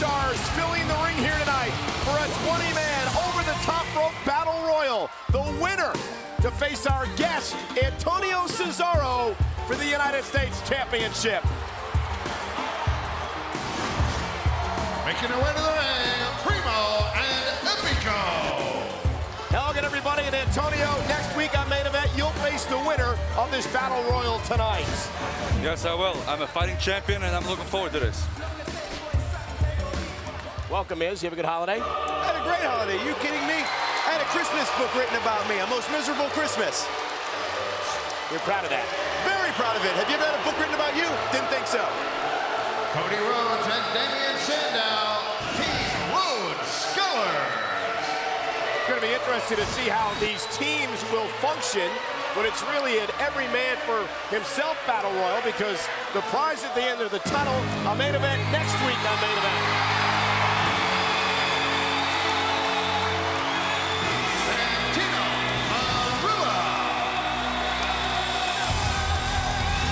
superstars filling the ring here tonight for a 20-man over-the-top rope battle royal. The winner to face our guest, Antonio Cesaro, for the United States Championship. Making their way to the ring, Primo and Epico. Hello again, everybody, and Antonio, next week on Main Event, you'll face the winner of this battle royal tonight. Yes, I will. I'm a fighting champion, and I'm looking forward to this. Welcome, Miz. You have a good holiday? I had a great holiday. You kidding me? I had a Christmas book written about me, a most miserable Christmas. You're proud of that? Very proud of it. Have you ever had a book written about you? Didn't think so. Cody Rhodes and Damien Sandow, Team Rhodes Scholars. It's going to be interesting to see how these teams will function when it's really an every man for himself battle royal, because the prize at the end of the tunnel, a main event next week on Main Event. Santino Marella.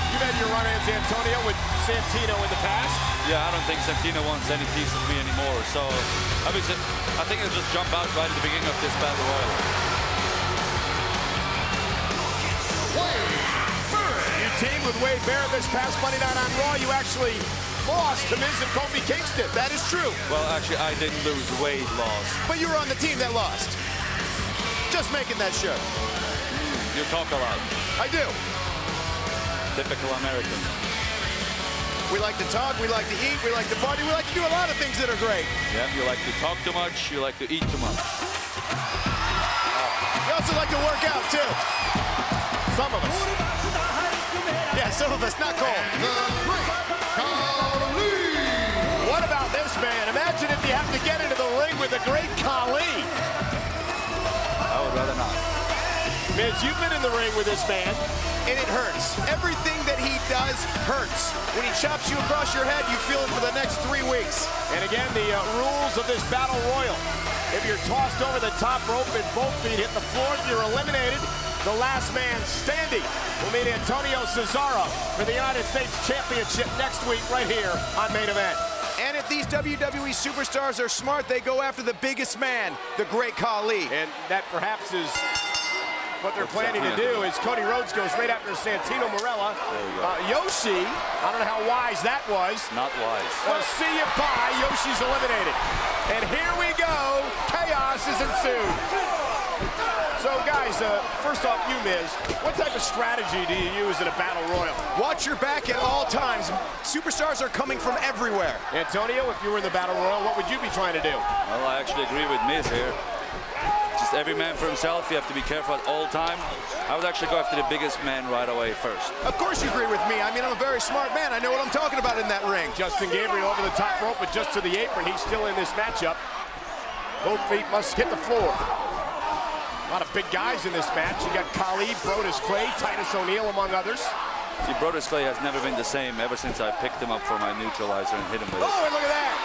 You've had your run-ins, Antonio, with Santino in the past. Yeah, I don't think Santino wants any piece of me anymore. So, I think he'll just jump out right at the beginning of this battle royal. You teamed with Wade Barrett this past Monday night on Raw. You actually lost to Miz and Kofi Kingston. That is true. Well, actually, I didn't lose. Wade lost. But you were on the team that lost. Just making that sure. You talk a lot. I do. Typical American. We like to talk, we like to eat, we like to party, we like to do a lot of things that are great. Yeah, you like to talk too much, you like to eat too much. We also like to work out, too. Some of us. Yeah, some of us, not Cole. The Great Khali. What about this man? Imagine if you have to get into the ring with the Great Khali. I would rather not. Miz, you've been in the ring with this man. And it hurts. Everything that he does hurts. When he chops you across your head, you feel it for the next 3 weeks. And again, the rules of this battle royal. If you're tossed over the top rope and both feet hit the floor, you're eliminated. The last man standing will meet Antonio Cesaro for the United States Championship next week right here on Main Event. And if these WWE superstars are smart, they go after the biggest man, the Great Khali. And that perhaps is what they're planning to do, is Cody Rhodes goes right after Santino Marella. Yoshi, I don't know how wise that was. Not wise. See you bye, Yoshi's eliminated. And here we go, chaos is ensued. So guys, first off, you, Miz, what type of strategy do you use in a battle royal? Watch your back at all times. Superstars are coming from everywhere. Antonio, if you were in the battle royal, what would you be trying to do? Well, I actually agree with Miz here. Just every man for himself. You have to be careful at all time. I would actually go after the biggest man right away first. Of course you agree with me. I mean, I'm a very smart man. I know what I'm talking about in that ring. Justin Gabriel over the top rope, but just to the apron. He's still in this matchup. Both feet must hit the floor. A lot of big guys in this match. You got Khali, Brodus Clay, Titus O'Neil, among others. See, Brodus Clay has never been the same ever since I picked him up for my neutralizer and hit him with it. Oh, and look at that.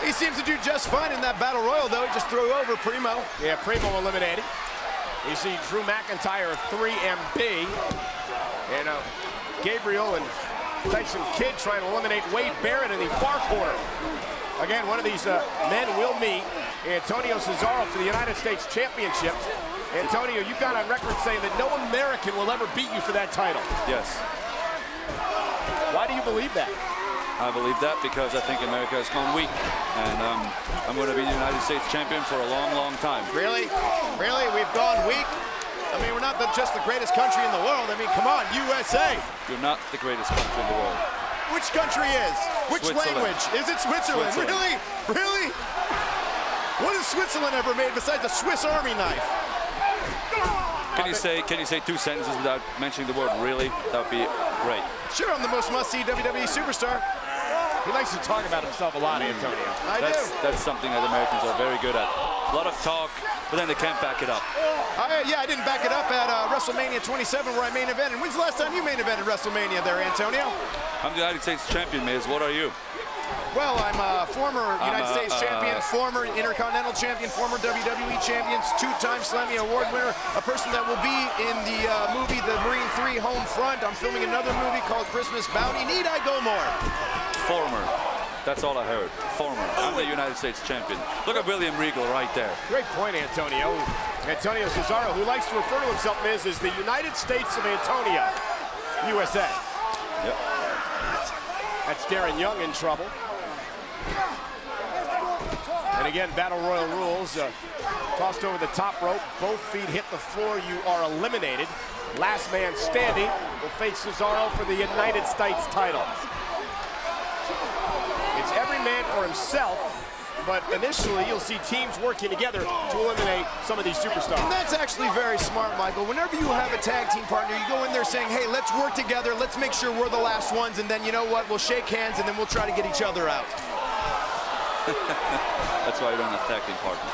He seems to do just fine in that battle royal, though. He just threw over Primo. Yeah, Primo eliminated. You see Drew McIntyre of 3MB. And Gabriel and Tyson Kidd trying to eliminate Wade Barrett in the far corner. Again, one of these men will meet Antonio Cesaro for the United States Championship. Antonio, you've got on record saying that no American will ever beat you for that title. Yes. Why do you believe that? I believe that because I think America has gone weak. And I'm going to be the United States champion for a long, long time. Really? Really? We've gone weak? I mean, we're not just the greatest country in the world. I mean, come on, USA. You're not the greatest country in the world. Which country is? Which language? Is it Switzerland? Really? Really? What has Switzerland ever made besides a Swiss Army knife? Can you say 2 sentences without mentioning the word really? That would be great. Sure, I'm the most must-see WWE superstar. He likes to talk about himself a lot, Antonio. That's something that Americans are very good at. A lot of talk, but then they can't back it up. Yeah, I didn't back it up at WrestleMania 27 where I main evented. When's the last time you main evented WrestleMania there, Antonio? I'm the United States champion, Miz. What are you? Well, I'm a former United States champion, former Intercontinental champion, former WWE champion, two-time Slammy Award winner, a person that will be in the movie The Marine 3 Home Front. I'm filming another movie called Christmas Bounty. Need I go more? Former. That's all I heard. Former. I'm the United States champion. Look at William Regal right there. Great point, Antonio. Antonio Cesaro, who likes to refer to himself, Miz, as the United States of Antonia, USA. Yep. That's Darren Young in trouble. And again, Battle Royal rules. Tossed over the top rope. Both feet hit the floor. You are eliminated. Last man standing will face Cesaro for the United States title. It's every man for himself, but initially you'll see teams working together to eliminate some of these superstars. And that's actually very smart, Michael. Whenever you have a tag team partner, you go in there saying, hey, let's work together, let's make sure we're the last ones, and then you know what, we'll shake hands and then we'll try to get each other out. That's why you don't have tag team partners.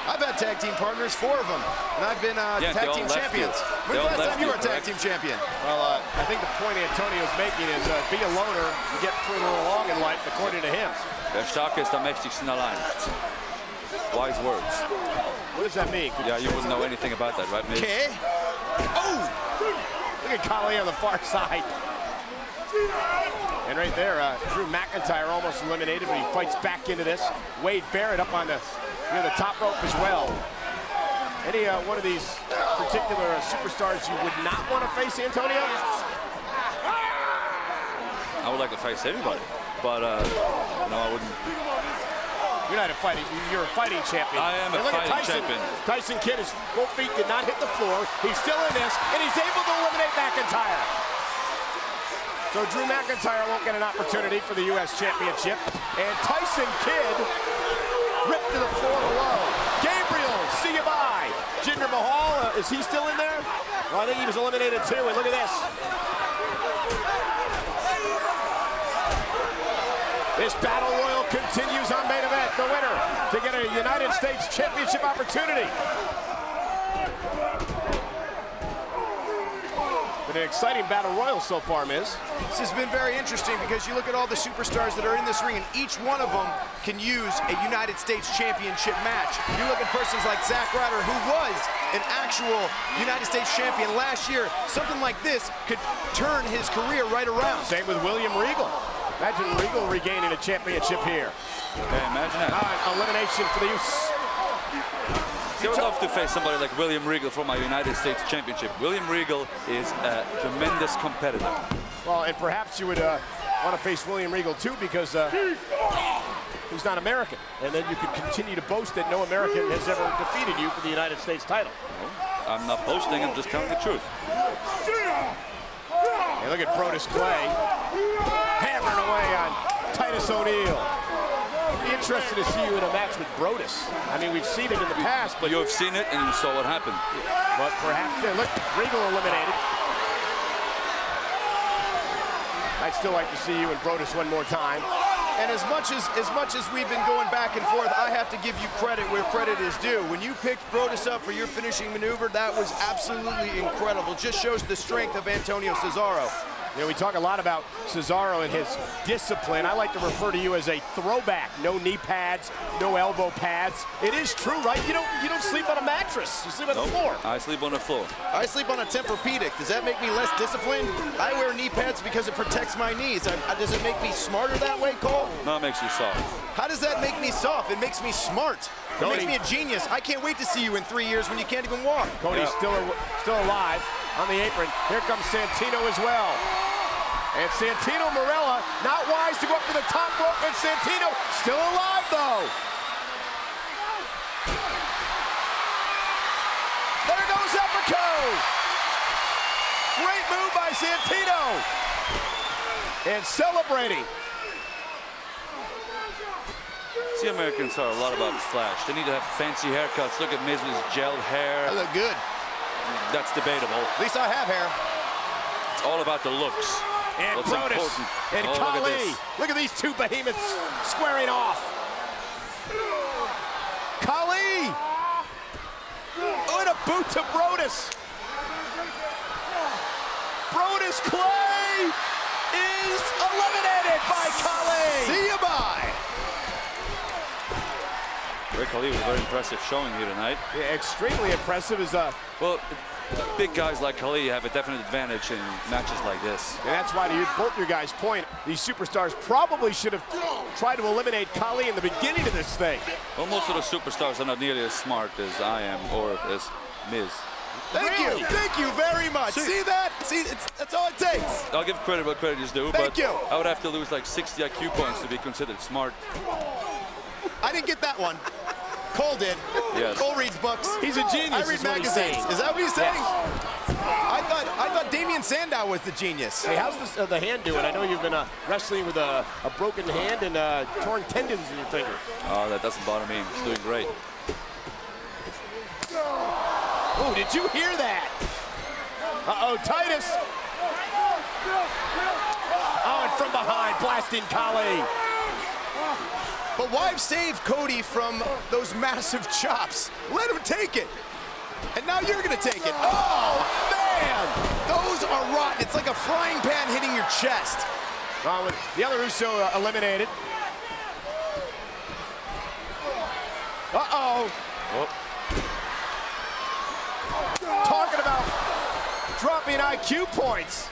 I've had tag team partners, 4 of them, and I've been tag team champions. When's the last time you were a tag team champion? Well, I think the point Antonio's making is be a loner, you get further along in life, according to him. Der starkeste, am mächtigsten allein. Wise words. What does that mean? Yeah, you wouldn't know anything about that, right, Miz? Okay. Oh! Look at Khali on the far side. And right there, Drew McIntyre almost eliminated, but he fights back into this. Wade Barrett up on the near the top rope as well. Any one of these particular superstars you would not want to face, Antonio? I would like to face everybody, but no, I wouldn't. You're not a fighting. You're a fighting champion. I am a fighting champion. Tyson Kidd, his both feet did not hit the floor. He's still in this, and he's able to eliminate McIntyre. So Drew McIntyre won't get an opportunity for the U.S. Championship, and Tyson Kidd ripped to the floor below. Gabriel, see you bye. Jinder Mahal, is he still in there? Well, I think he was eliminated too, and look at this. This battle royal continues on main event. The winner to get a United States Championship opportunity. Been an exciting battle royal so far, Miz. This has been very interesting because you look at all the superstars that are in this ring, and each one of them can use a United States Championship match. You look at persons like Zack Ryder, who was an actual United States champion last year. Something like this could turn his career right around. Same with William Regal. Imagine Regal regaining a championship here. Hey, imagine that. Elimination for the use. I would love to face somebody like William Regal for my United States Championship. William Regal is a tremendous competitor. Well, and perhaps you would want to face William Regal too, because he's not American. And then you could continue to boast that no American has ever defeated you for the United States title. I'm not boasting, I'm just telling the truth. And look at Brodus Clay hammering away on Titus O'Neil. Be interested to see you in a match with Brodus. I mean, we've seen it in the past, but you have seen it and you saw what happened. But perhaps, look, Regal eliminated. I'd still like to see you and Brodus one more time. And as much as we've been going back and forth, I have to give you credit where credit is due. When you picked Brodus up for your finishing maneuver, that was absolutely incredible. Just shows the strength of Antonio Cesaro. You know, we talk a lot about Cesaro and his discipline. I like to refer to you as a throwback. No knee pads, no elbow pads. It is true, right? You don't sleep on a mattress. You sleep on the floor. I sleep on the floor. I sleep on a Tempur-Pedic. Does that make me less disciplined? I wear knee pads because it protects my knees. Does it make me smarter that way, Cole? No, it makes you soft. How does that make me soft? It makes me smart. It makes me a genius. I can't wait to see you in 3 years when you can't even walk. Cody's still alive on the apron. Here comes Santino as well. And Santino Marella, not wise to go up to the top rope, and Santino still alive, though. There goes Epico. Great move by Santino. And celebrating. See, Americans are a lot about flash. They need to have fancy haircuts. Look at Miz with his gelled hair. I look good. That's debatable. At least I have hair. It's all about the looks. And What's Brodus important. and Khali. Look at these two behemoths squaring off. Khali! What a boot to Brodus. Brodus Clay is eliminated by Khali. See Great Khali was a very impressive showing here tonight. Yeah, extremely impressive. Well, big guys like Khali have a definite advantage in matches like this. And that's why, to both your guys' point, these superstars probably should have tried to eliminate Khali in the beginning of this thing. Well, most of the superstars are not nearly as smart as I am or as Miz. Thank you very much. See that? See, that's all it takes. I'll give credit where credit is due, Thank but you. I would have to lose like 60 IQ points to be considered smart. I didn't get that one. Cole did. Yes. Cole reads books. He's a genius. I read is what he's magazines. saying. Is that what he's saying? Yes. I thought Damian Sandow was the genius. Hey, how's this, the hand doing? I know you've been wrestling with a broken hand and torn tendons in your finger. Oh, that doesn't bother me. It's doing great. Oh, did you hear that? Uh-oh, Titus. Oh, and from behind, blasting Khali. But why save Cody from those massive chops? Let him take it. And now you're going to take it. Oh, man. Those are rotten. It's like a frying pan hitting your chest. The other Uso eliminated. Uh-oh. Oh. Talking about dropping IQ points.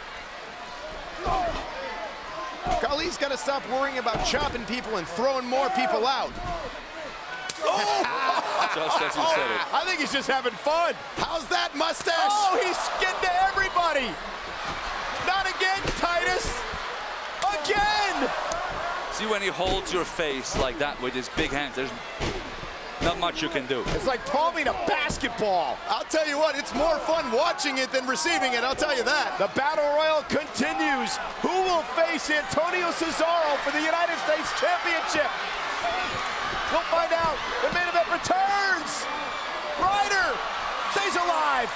Khali's got to stop worrying about chopping people and throwing more people out. Oh! Just as you said it. I think he's just having fun. How's that mustache? Oh, he's getting to everybody. Not again, Titus. Again. See, when he holds your face like that with his big hands, there's not much you can do. It's like palming a basketball. I'll tell you what, it's more fun watching it than receiving it, I'll tell you that. The Battle Royal continues. Who will face Antonio Cesaro for the United States Championship? We'll find out. The main event returns. Ryder stays alive.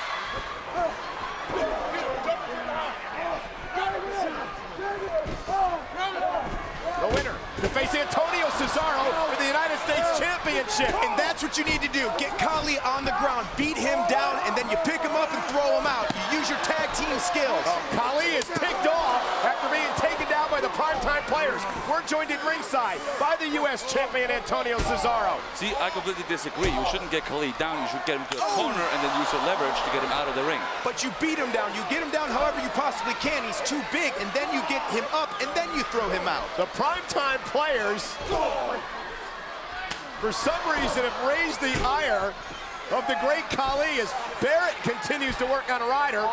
The winner to face Antonio Cesaro for the United States Championship. And that's what you need to do. Get Khali on the ground, beat him down, and then you pick him up and throw him out. You use your tag team skills. Khali is ticked off after being taken down by the primetime players. We're joined at ringside by the U.S. champion Antonio Cesaro. See, I completely disagree. You shouldn't get Khali down. You should get him to the corner and then use your leverage to get him out of the ring. But you beat him down. You get him down however you possibly can. He's too big, and then you get him up, and then you throw him out. The primetime players, for some reason, have raised the ire of the great Khali as Barrett continues to work on Ryder.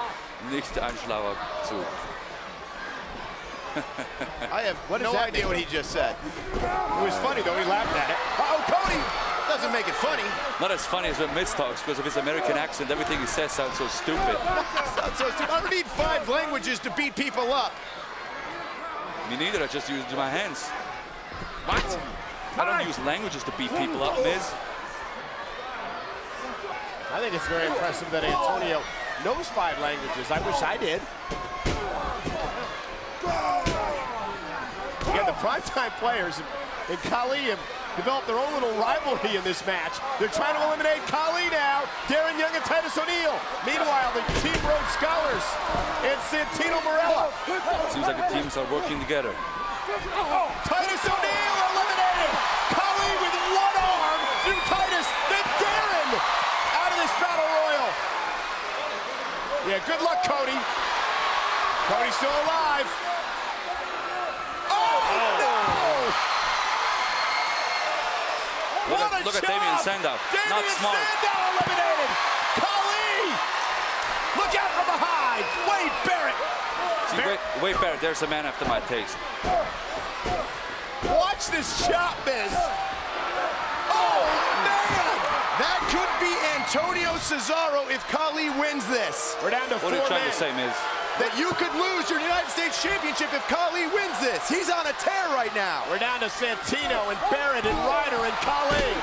Nicht einschlauer zu. I have no idea what he just said. It was funny, though. He laughed at it. Uh-oh, Cody! Doesn't make it funny. Not as funny as when Miz talks because of his American accent. Everything he says sounds so stupid. Sounds so stupid. I don't need 5 languages to beat people up. Me neither. I just use my hands. What? I don't use languages to beat people up, Miz. I think it's very impressive that Antonio knows 5 languages. I wish I did. Again, the primetime players and Khali have developed their own little rivalry in this match. They're trying to eliminate Khali now. Darren Young and Titus O'Neil. Meanwhile, the Team Rhodes Scholars and Santino Marella. Seems like the teams are working together. Titus O'Neil eliminated. Khali with one arm through Titus. Then Darren out of this battle royal. Yeah, good luck, Cody. Cody's still alive. Look at Damian Sandow. Not smart. Sandow eliminated. Khali. Look out from behind. Wade Barrett. See, Wade Barrett, there's a man after my taste. Watch this chop, Miz. Oh, man. That could be Antonio Cesaro if Khali wins this. We're down to 4 What are you trying men. to say, Miz? That you could lose your United States Championship if Khali wins this. He's on a tear right now. We're down to Santino and Barrett and Ryder and Khali.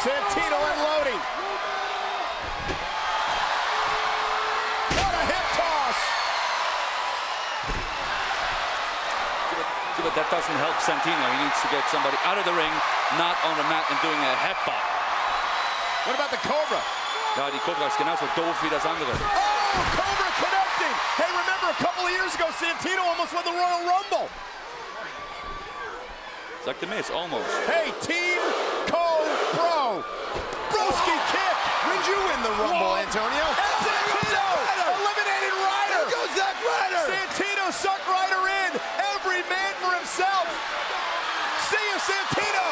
Santino unloading. What a hip toss. See, but that doesn't help Santino. He needs to get somebody out of the ring, not on the mat and doing a headbutt. What about the Cobra? Ja, die Cobra ist genauso doof wie das andere. Oh, Cobra connecting. Hey, remember a couple of years ago, Santino almost won the Royal Rumble. Sagt der Miz, almost. Hey, Team Cobra. two. Broski kick. When'd you win the Rumble, Antonio? Santino eliminated Ryder. There goes Zack Ryder. Santino sucked Ryder in. Every man for himself. See you, Santino.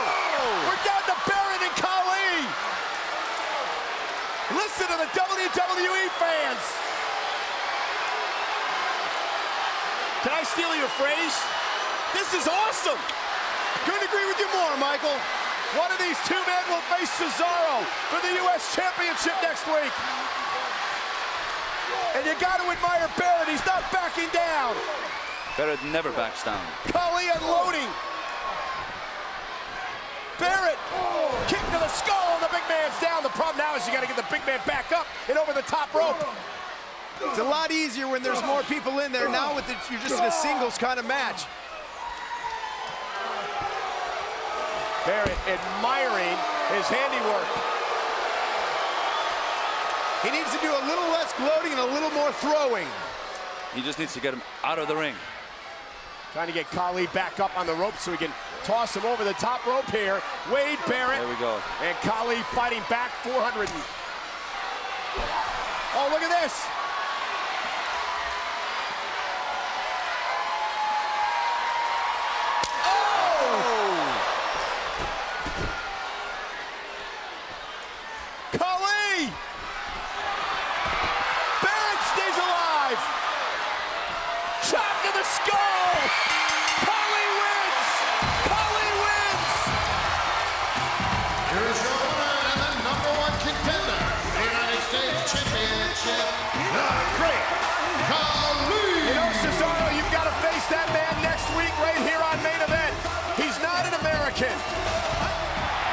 We're down to Barrett and Khali. Listen to the WWE fans. Can I steal your phrase? This is awesome. Couldn't agree with you more, Michael. One of these two men will face Cesaro for the U.S. Championship next week. And you got to admire Barrett. He's not backing down. Barrett never backs down. Khali unloading. Barrett, kick to the skull, and the big man's down. The problem now is you got to get the big man back up and over the top rope. It's a lot easier when there's more people in there. Now with it, you're just in a singles kind of match. Barrett admiring his handiwork. He needs to do a little less gloating and a little more throwing. He just needs to get him out of the ring. Trying to get Khali back up on the rope so he can toss him over the top rope here. Wade Barrett. There we go. And Khali fighting back 400. Oh, look at this. Khali! Barrett stays alive! Chop to the skull! Khali wins! Khali wins! Here's your winner and the #1 contender for the United States Championship, the Great Khali. You know, Cesaro, you've got to face that man next week right here on Main Event. He's not an American.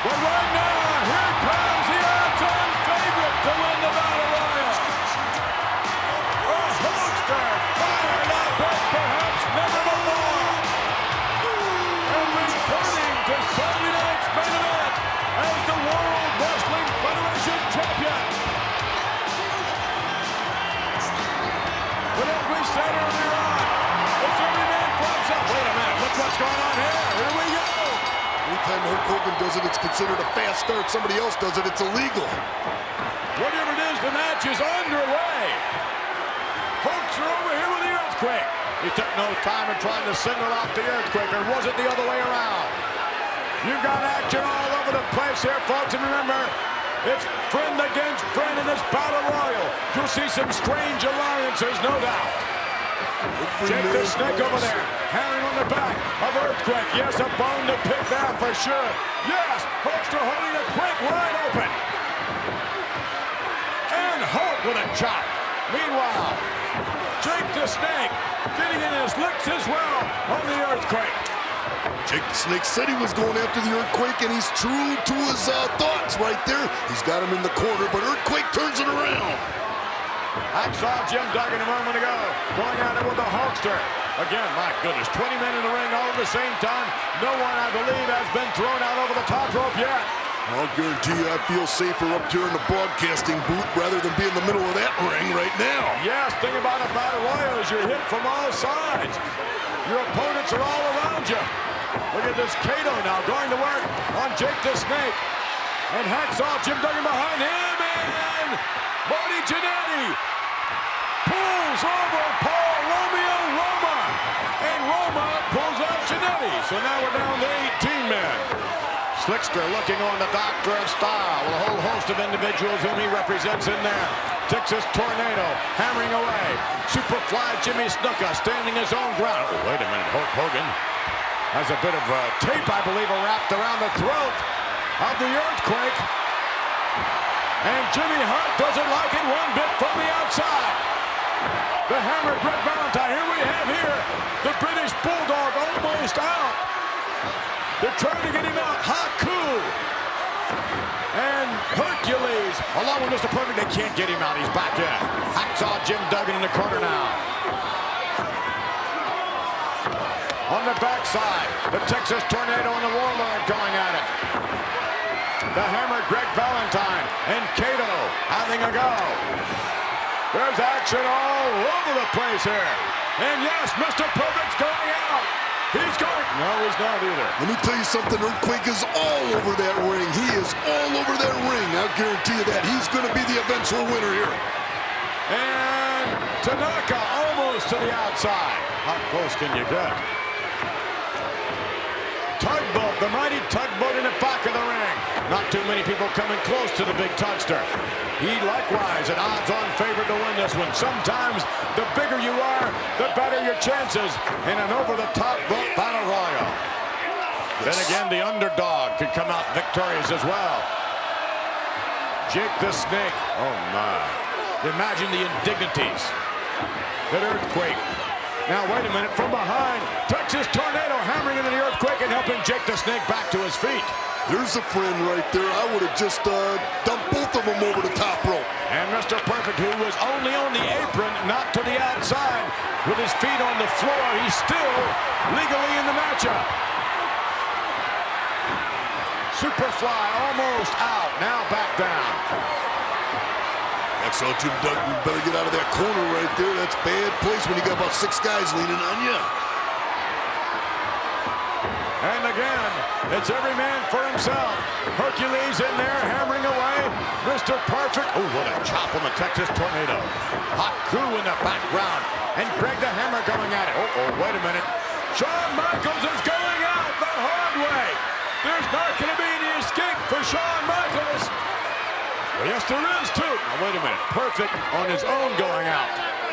But right now, here comes the all-time favorite to win the Battle Royal. A Hulkster fired up as perhaps never before. And returning to Sunday night's Main Event as the World Wrestling Federation champion. But as we said earlier on, it's every man for himself. Wait a minute, look what's going on here. Here we go. Anytime Hulk Hogan does it, it's considered a fast start. Somebody else does it, it's illegal. Whatever it is, the match is underway. Hulks are over here with the Earthquake. He took no time in trying to single out the Earthquake, or was it the other way around? You've got action all over the place here, folks, and remember, it's friend against friend in this Battle Royal. You'll see some strange alliances, no doubt. Jake the Snake over there, hammering on the back of Earthquake. Yes, a bone to pick there for sure. Yes, Hulkster holding the Quake wide open. And Hulk with a chop. Meanwhile, Jake the Snake getting in his licks as well on the Earthquake. Jake the Snake said he was going after the Earthquake, and he's true to his thoughts right there. He's got him in the corner, but Earthquake turns it around. I saw Jim Duggan a moment ago going at it with the Hulkster. Again, my goodness, 20 men in the ring all at the same time. No one, I believe, has been thrown out over the top rope yet. I'll guarantee you I feel safer up here in the broadcasting booth rather than be in the middle of that ring right now. Yes, thing about a Battle Royal is you're hit from all sides. Your opponents are all around you. Look at this Kato now going to work on Jake the Snake. And Hacksaw Jim Duggan behind him, and Marty Jannetty pulls over Paul Romeo Roma. And Roma pulls out Jannetty. So now we're down to 18 men. Slickster looking on the Doctor of Style with a whole host of individuals whom he represents in there. Texas Tornado hammering away. Superfly Jimmy Snuka standing his own ground. Oh, wait a minute, Hulk Hogan has a bit of tape, I believe, wrapped around the throat of the Earthquake. And Jimmy Hart doesn't like it one bit from the outside. The hammer, Greg Valentine. Here we have the British Bulldog almost out. They're trying to get him out. Haku and Hercules along with Mr. Perfect. They can't get him out. He's back in. Hacksaw Jim Duggan in the corner now. On the backside, the Texas Tornado and the Warlord going at it. The Hammer, Greg Valentine, and Kato having a go. There's action all over the place here. And yes, Mr. Perfect's going out. He's going. No, he's not either. Let me tell you something, Earthquake is all over that ring. He is all over that ring. I guarantee you that. He's going to be the eventual winner here. And Tanaka almost to the outside. How close can you get? Tugboat, the mighty Tugboat in the back of the ring. Not too many people coming close to the big Tugster. He likewise an odds-on favorite to win this one. Sometimes the bigger you are, the better your chances in an over-the-top rope battle royal. Then again, the underdog could come out victorious as well. Jake the Snake. Oh my. Imagine the indignities that Earthquake. Now wait a minute, from behind, Texas Tornado hammering into the Earthquake and helping Jake the Snake back to his feet. There's a friend right there. I would have just dumped both of them over the top rope. And Mr. Perfect, who was only on the apron, not to the outside, with his feet on the floor, he's still legally in the matchup. Superfly almost out, now back down. That's all, Jim Duggan. Better get out of that corner right there. That's bad place when you got about 6 guys leaning on you. And again, it's every man for himself. Hercules in there, hammering away. Mr. Perfect. Oh, what a chop on the Texas Tornado. Haku in the background. And Greg the Hammer going at it. Oh, wait a minute. Shawn Michaels is going out the hard way. There's not going to be any escape for Shawn Michaels. Well, yes, there is, too. Now, wait a minute. Perfect on his own going out.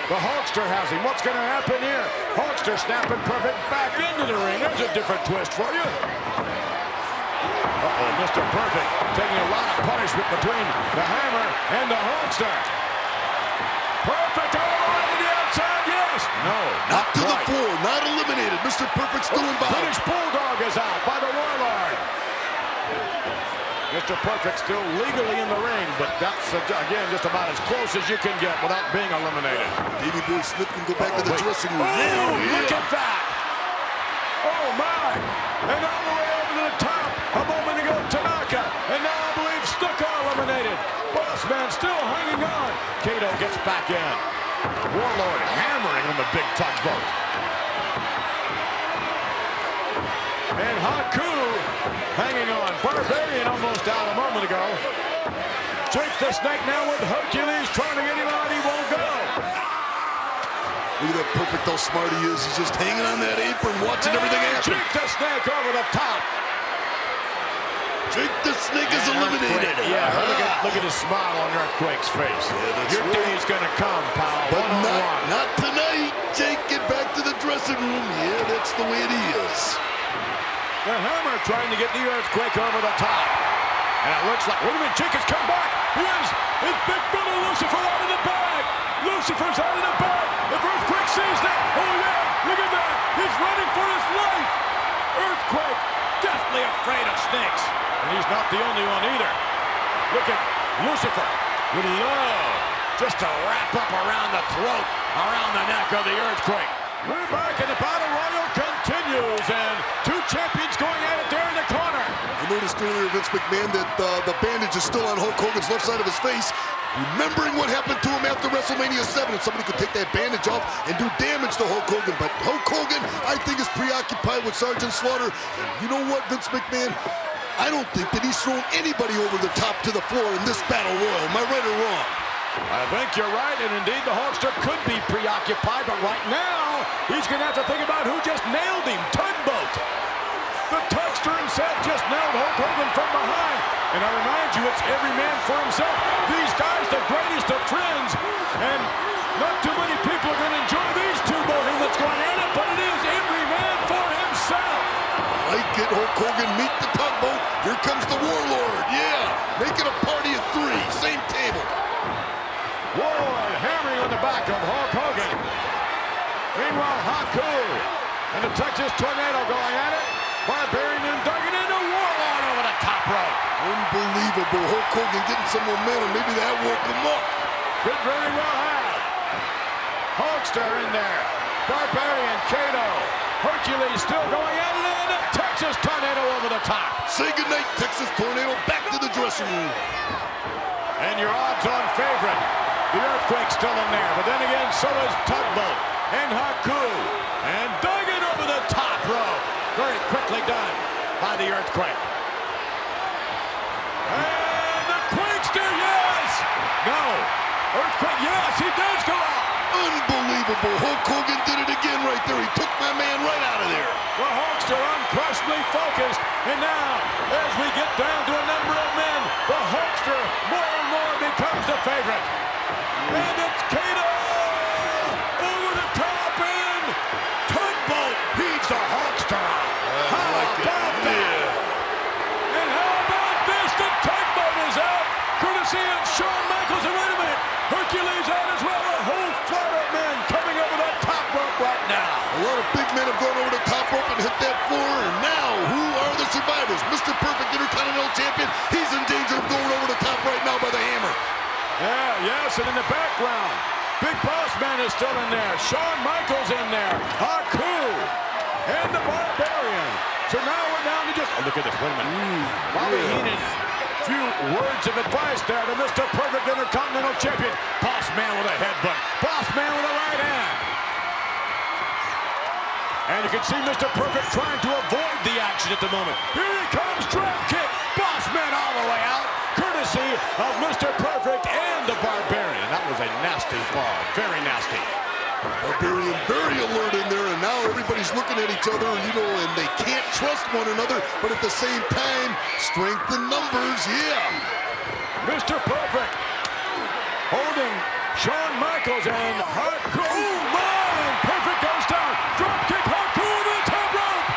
The Hulkster has him. What's going to happen here? Hulkster snapping Perfect back into the ring. There's a different twist for you. Uh-oh, Mr. Perfect taking a lot of punishment between the Hammer and the Hulkster. Perfect all the way to the outside, yes. No, Not to the quite. floor, not eliminated. Mr. Perfect still involved. British Bulldog is out by the Warlord. Mr. Perfect still legally in the ring, but that's, again, just about as close as you can get without being eliminated. Davey Boy Smith can go back to the dressing room. Oh, look at that. Oh, my. And all the way over to the top. A moment ago, Tanaka. And now I believe Stuka eliminated. Bossman still hanging on. Kato gets back in. Warlord hammering on the big Tugboat. And Haku hanging on. Barbarian almost out a moment ago. Jake the Snake now with Hercules trying to get him out. He won't go. Look at that Perfect, how smart he is. He's just hanging on that apron, watching everything happen. Jake the Snake over the top. Jake the Snake is eliminated. Yeah, look at his smile on Earthquake's face. that's Your right. day's gonna come, pal. But One-on-one. not tonight. Jake, get back to the dressing room. Yeah, that's the way it is. The Hammer trying to get the Earthquake over the top. And it looks like, wait a minute, Jake has come back. Here's his big brother Lucifer out of the bag. Lucifer's out of the bag. If Earthquake sees that, oh yeah, look at that. He's running for his life. Earthquake, deathly afraid of snakes. And he's not the only one either. Look at Lucifer with love just to wrap up around the throat, around the neck of the Earthquake. We're back and the battle royal continues, and 2 champions going at it there in the corner. I noticed earlier, Vince McMahon, that the bandage is still on Hulk Hogan's left side of his face. Remembering what happened to him after WrestleMania 7, and somebody could take that bandage off and do damage to Hulk Hogan. But Hulk Hogan, I think, is preoccupied with Sergeant Slaughter. And you know what, Vince McMahon? I don't think that he's thrown anybody over the top to the floor in this battle royal. Am I right or wrong? I think you're right, and indeed the Hulkster could be preoccupied, but right now, he's going to have to think about who just nailed him, Tugboat. The Tugster himself just nailed Hulk Hogan from behind. And I remind you, it's every man for himself. These guys, the greatest of friends, and not too many people are going to enjoy these 2 boating that's going at it, but it is every man for himself. Like it, Hulk Hogan, meet the Tugboat. Here comes the Warlord. Yeah, make it a party of 3, same table. Warlord hammering on the back of Hulk Hogan. Meanwhile, Haku and the Texas Tornado going at it. Barbarian and Duggan into Warlord over the top rope. Unbelievable. Hulk Hogan getting some momentum. Maybe that woke him up. Could very well have. Hulkster in there. Barbarian, Kato. Hercules still going at it, and the Texas Tornado over the top. Say goodnight, Texas Tornado. Back to the dressing room. And your odds-on favorite, the Earthquake's still in there, but then again, so is Tugboat and Haku. And Duggan over the top rope. Very quickly Earthquake. And the Quakester, yes! No. Earthquake, yes, he does go out. Unbelievable. Hulk Hogan did it again right there. He took my man right out of there. The Hulkster unquestionably focused. And now, as we get down to a number of men, the Hulkster more and more becomes the favorite. And it's Kato over the top and Tugboat heaves the Hulkster. How about that? And how about this? The Tugboat is out, courtesy of Shawn Michaels. And wait a minute, Hercules out as well. A whole flight of men coming over that top rope right now. A lot of big men have gone over the top rope and hit that floor. And now, who are the survivors? Mr. Perfect, Intercontinental Champion. He's in danger of going over the top right now by the hammer. Yes, and in the background, Big Boss Man is still in there. Shawn Michaels in there. Haku and the Barbarian. So now we're down to just... Oh, look at this. Wait a minute. Bobby Heenan. Few words of advice there to Mr. Perfect, Intercontinental Champion. Boss Man with a headbutt. Boss Man with a right hand. And you can see Mr. Perfect trying to avoid the action at the moment. Here he comes, drop kick. Boss Man all the way out, courtesy of Mr. Perfect and the Barbarian. That was a nasty fall, very nasty. Barbarian very alert in there, and now everybody's looking at each other, you know, and they can't trust one another, but at the same time, strength in numbers, yeah. Mr. Perfect holding Shawn Michaels and Haku. Oh, my! Perfect goes down. Drop kick, Haku over the top rope.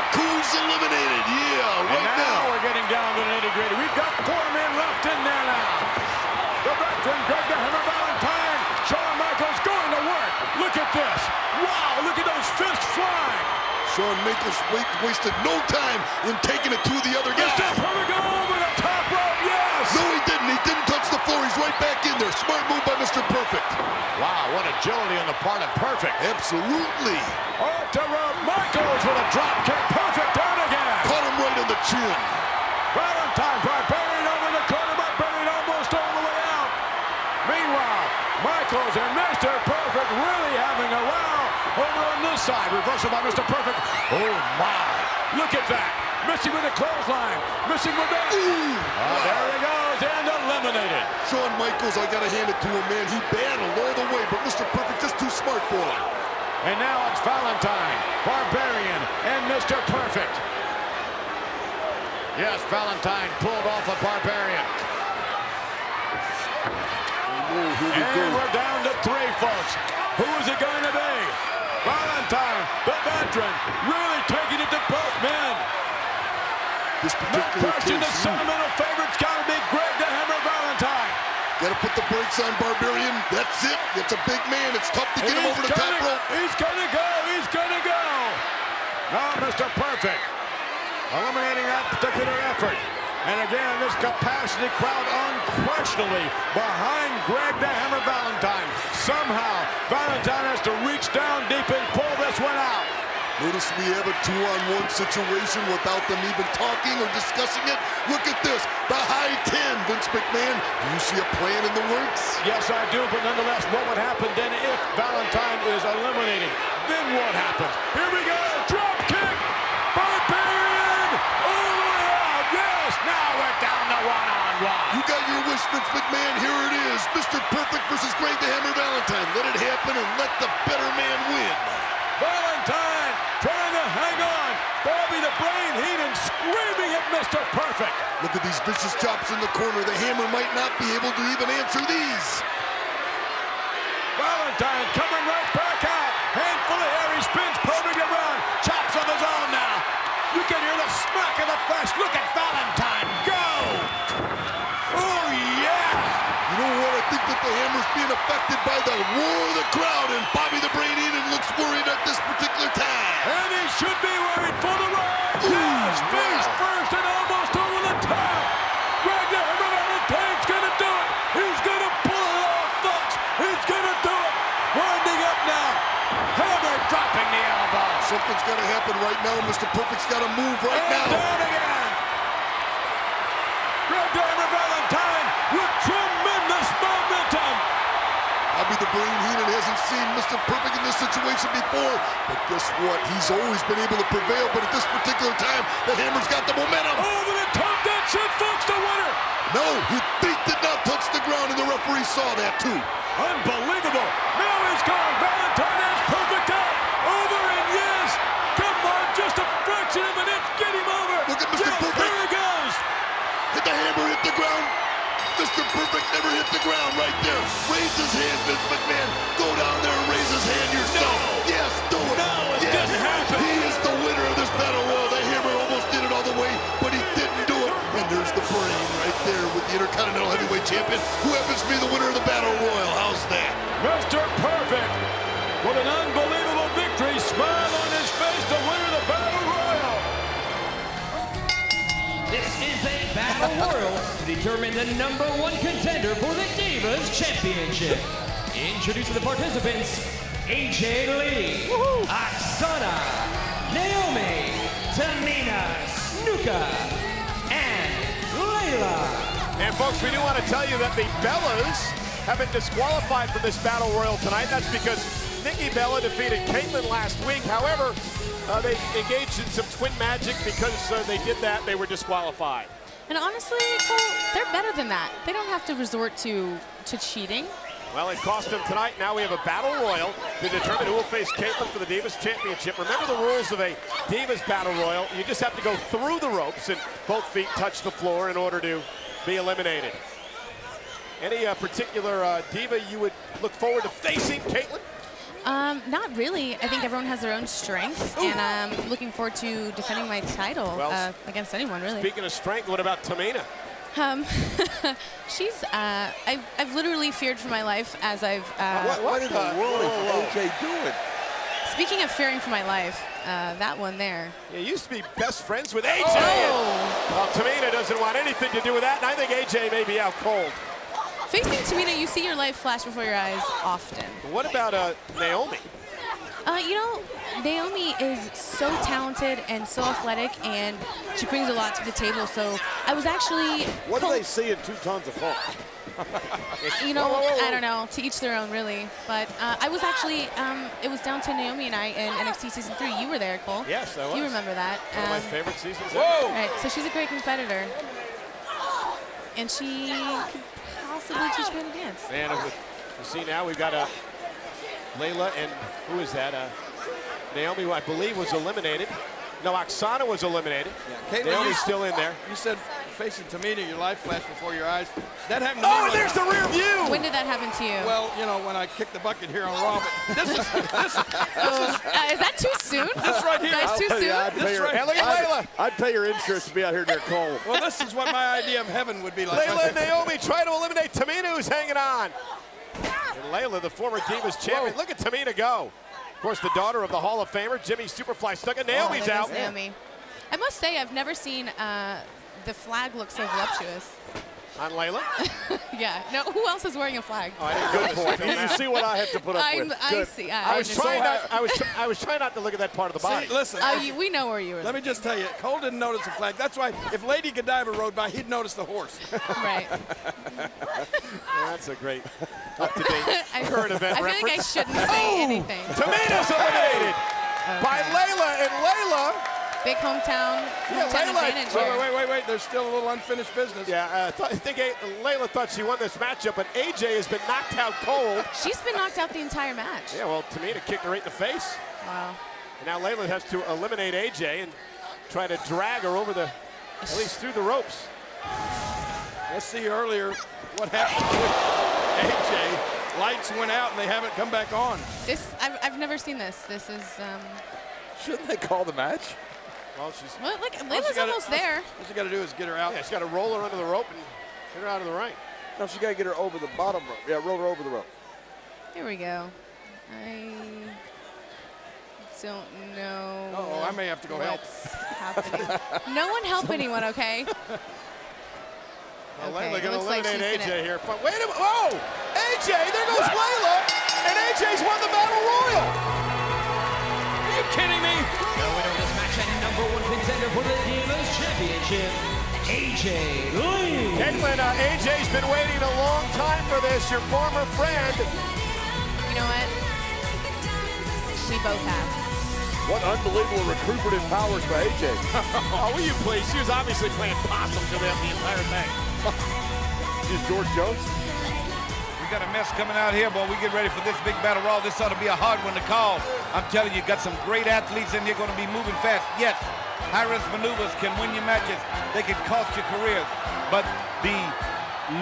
Haku's eliminated, yeah, right now. We're getting down to the nitty-gritty. We've got 4 men left in there now. The veteran, Greg the Hammer Valentine. Shawn Michaels going to work. Look at this. Wow, look at those fists flying. Shawn Michaels wasted no time in taking it to the other guy. Mr. Perfect go over the top rope, yes. No, he didn't. He didn't touch the floor. He's right back in there. Smart move by Mr. Perfect. Wow, what agility on the part of Perfect. Absolutely. Off the rope, Michaels with a drop kick. Perfect down again. Caught him right in the chin. Valentine, Barbarian over the corner, Barbarian almost all the way out. Meanwhile, Michaels and Mr. Perfect really having a row over on this side. Reversal by Mr. Perfect. Oh, my. Look at that. Missing with a clothesline. Missing with that. Wow. There he goes, and eliminated. Shawn Michaels, I got to hand it to him, man. He battled all the way, but Mr. Perfect just too smart for him. And now it's Valentine, Barbarian, and Mr. Perfect. Yes, Valentine pulled off a Barbarian. And we're down to 3, folks. Who is it going to be? Valentine, the veteran, really taking it to both men. This No particular question, the case, sentimental favorite's got to be Greg the Hammer Valentine. got to put the brakes on Barbarian. That's it. It's a big man. It's tough to get him over the top rope. He's going to go. He's going to go. Now, Mr. Perfect eliminating that particular effort. And again, this capacity crowd unquestionably behind Greg the Hammer Valentine. Somehow, Valentine has to reach down deep and pull this one out. Notice we have a 2-on-1 situation without them even talking or discussing it. Look at this. The high 10, Vince McMahon. Do you see a plan in the works? Yes, I do, but nonetheless, what would happen then if Valentine is eliminated? Then what happens? Here we go. Drop kick. Barbarian. All the way out. Yes. Now we're down to 1-on-1. You got your wish, Vince McMahon. Here it is. Mr. Perfect versus Greg the Hammer Valentine. Let it happen and let the better man win. Valentine trying to hang on. Bobby the Brain Heenan screaming at Mr. Perfect. Look at these vicious chops in the corner. The Hammer might not be able to even answer these. Valentine coming right back out. Handful of air. He spins Perfect around. Chops of his own now. You can hear the smack of the flesh. Look at Valentine go. Oh, yeah. You know what? I think that the Hammer's being affected by the roar of the crowd, and Bobby the Brain Heenan looks worried at this particular time. And he should be worried for the ride. Yes, face first and almost over the top. Greg the Hammer Valentine's gonna do it. He's gonna pull it off, folks. He's gonna do it. Winding up now. Hammer dropping the elbow. Something's got to happen right now. Mr. Perfect's got to move right And now. down again. Greg the Hammer Valentine with tremendous momentum. Bobby the Brain Heenan hasn't seen Mr. Perfect in this situation before. But guess what? He's always been able to prevail. But at this particular time, the Hammer's got the momentum. Over the top, that's it, folks, the winner. No, his feet did not touch the ground, and the referee saw that too. Unbelievable. Now he's gone. Valentine has Perfect out. Over and yes. Come on, just a fraction of an inch. Get him over. Look at Mr. Yes, Perfect. there he goes. Hit the hammer, hit the ground. Mr. Perfect never hit the ground right there. Raise his hand, Vince McMahon. Go down there and raise his hand yourself. No. Yes, do it. No, it yes. didn't happen. He is the winner of this battle royal. The Hammer almost did it all the way, but he didn't do it. And there's the Brain right there with the Intercontinental Heavyweight Champion, who happens to be the winner of the battle royal. How's that? Mr. Perfect with an unbelievable victory. Smile on his face, the winner of the battle royal. This is a battle royal to determine the #1 contender for the Divas Championship. Introducing the participants, AJ Lee, Oksana, Naomi, Tamina Snuka, and Layla. And folks, we do want to tell you that the Bellas have been disqualified from this battle royal tonight. That's because Nikki Bella defeated Caitlyn last week. However, they engaged in some twin magic. Because they did that, they were disqualified. And honestly, Cole, they're better than that. They don't have to resort to cheating. Well, it cost them tonight. Now we have a battle royal to determine who will face Caitlyn for the Divas Championship. Remember the rules of a Divas battle royal. You just have to go through the ropes and both feet touch the floor in order to be eliminated. Any particular diva you would look forward to facing, Caitlyn? Not really. I think everyone has their own strengths, and I'm looking forward to defending my title against anyone, really. Speaking of strength, what about Tamina? She's, I've literally feared for my life as I've... What in the world is AJ doing? Speaking of fearing for my life, that one there. You used to be best friends with AJ. Well, Tamina doesn't want anything to do with that, and I think AJ may be out cold. Facing Tamina, you see your life flash before your eyes often. What about Naomi? You know, Naomi is so talented and so athletic, and she brings a lot to the table. So I was actually... What do they see in 2 tons of funk? You know, I don't know. To each their own, really. But I was actually, it was down to Naomi and I in NXT Season 3. You were there, Cole. Yes, I was. You remember that. One of my favorite seasons ever. Whoa! Right, so she's a great competitor. And she could possibly teach me how to dance. And you see now we've got Layla and who is that? Naomi, who I believe was eliminated. No, Oksana was eliminated. Yeah. Naomi's still in there. You said facing Tamina, your life flashed before your eyes. That happened to me. Oh, there's the rear view. When did that happen to you? Well, you know, when I kicked the bucket here on Raw. But this is is that too soon? This right here. That's too soon? Hey, look at Layla. I'd pay your insurance to be out here near Cole. Well, this is what my idea of heaven would be like. Layla and Naomi try to eliminate Tamina, who's hanging on. And Layla, the former Divas champion. Look at Tamina go. Of course, the daughter of the Hall of Famer, Jimmy Superfly Snuka. Naomi's out. Naomi. I must say, I've never seen the flag look so voluptuous. On Layla? Yeah. No, who else is wearing a flag? Oh, I didn't good point. You see what I have to put up with. I see. I was trying not to look at that part of the body. See, listen. We know where you were. Let me just tell you, Cole didn't notice the flag. That's why if Lady Godiva rode by, he'd notice the horse. Right. That's a great up-to-date current event I feel reference. like I shouldn't say anything. Tamina's eliminated by Layla, and Layla. Big hometown advantage here. Wait. There's still a little unfinished business. Yeah, I think Layla thought she won this matchup, but AJ has been knocked out cold. She's been knocked out the entire match. Yeah, well, Tamina kicked her right in the face. Wow. And now Layla has to eliminate AJ and try to drag her over at least through the ropes. Let's see earlier what happened with AJ. Lights went out and they haven't come back on. I've never seen this. This is. Shouldn't they call the match? Well, she's. Well, look, Layla's almost there. What you got to do is get her out. Yeah, she's got to roll her under the rope and get her out of the ring. No, she got to get her over the bottom rope. Yeah, roll her over the rope. Here we go. I don't know. Oh, I may have to go help. What's happening? No one help anyone, okay? Well, Okay, Layla going to looks like eliminate she's AJ here. But wait a minute. Oh! AJ! There goes Layla! And AJ's won the Battle Royal! Are you kidding me? The winner of this match and #1 contender for the Divas Championship, AJ Lee. Caitlyn, AJ's been waiting a long time for this. Your former friend know what? We both have. What unbelievable recuperative powers by AJ. Oh, will you please? She was obviously playing possum to them the entire thing. Is George Jones? We got a mess coming out here, boy. We get ready for this big battle royal. This ought to be a hard one to call. I'm telling you, got some great athletes in here going to be moving fast. Yes, high-risk maneuvers can win you matches. They can cost your careers. But the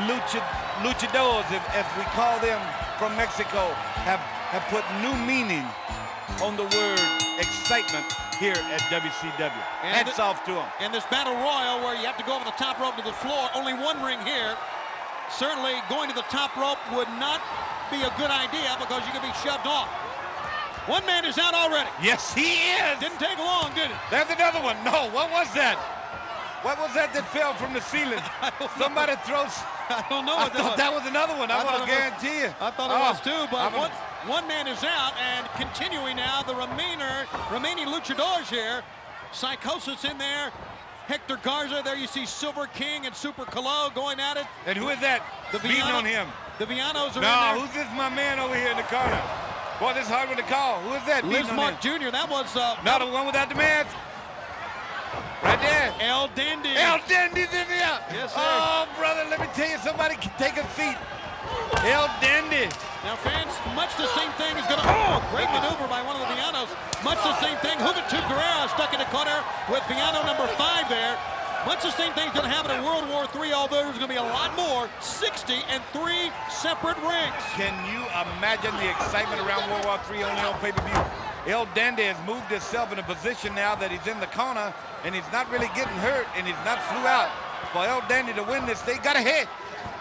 luchadores, as we call them from Mexico, have put new meaning on the word excitement here at WCW. Hats off to them. And this battle royal where you have to go over the top rope to the floor, only one ring here. Certainly going to the top rope would not be a good idea because you could be shoved off. One man is out already. Yes, he is. Didn't take long, did it? There's another one. No, what was that? What was that fell from the ceiling? Somebody throws. I don't know. I thought that was another one. I want to guarantee you. I thought it was too, but one man is out, and continuing now, the remaining luchadors here. Psychosis in there. Hector Garza, there you see Silver King and Super Calo going at it. And who is that? Beating on him. The Villanos are in there. No, who's this my man over here in the corner? Boy, this is hard one to call. Who is that? Liz Mark Jr., that was... Not the one without the mask. Right there. El Dandy. El Dandy's in there. Yes, sir. Oh, brother, let me tell you, somebody can take a seat. El Dandy. Now, fans, much the same thing is going to... Oh, great maneuver by one of the Villanos. Much the same thing. Juventud Guerrera stuck in the corner with Villano number 5 there. Much the same thing's going to happen in World War III, although there's going to be a lot more. 60 and 3 separate rings. Can you imagine the excitement around World War III only on pay-per-view? El Dandy has moved himself in a position now that he's in the corner, and he's not really getting hurt, and he's not flew out. For El Dandy to win this, they got a hit.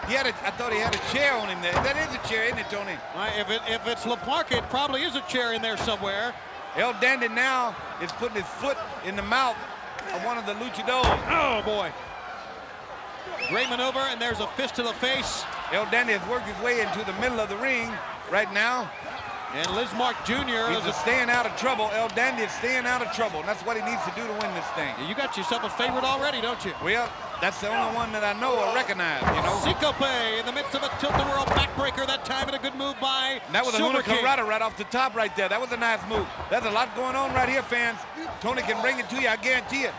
I thought he had a chair on him there. That is a chair, isn't it, Tony? If it's La Parca, it probably is a chair in there somewhere. El Dandy now is putting his foot in the mouth of one of the luchadors. Oh, boy. Great maneuver, and there's a fist to the face. El Dandy has worked his way into the middle of the ring right now. And Liz Mark Jr. is staying out of trouble. El Dandy is staying out of trouble, and that's what he needs to do to win this thing. You got yourself a favorite already, don't you? Well, that's the only one that I know or recognize, you know. Sikope in the midst of a tilt-the-world backbreaker that time, and a good move by and that was a Hurricanrana right off the top right there. That was a nice move. There's a lot going on right here, fans. Tony can bring it to you, I guarantee it.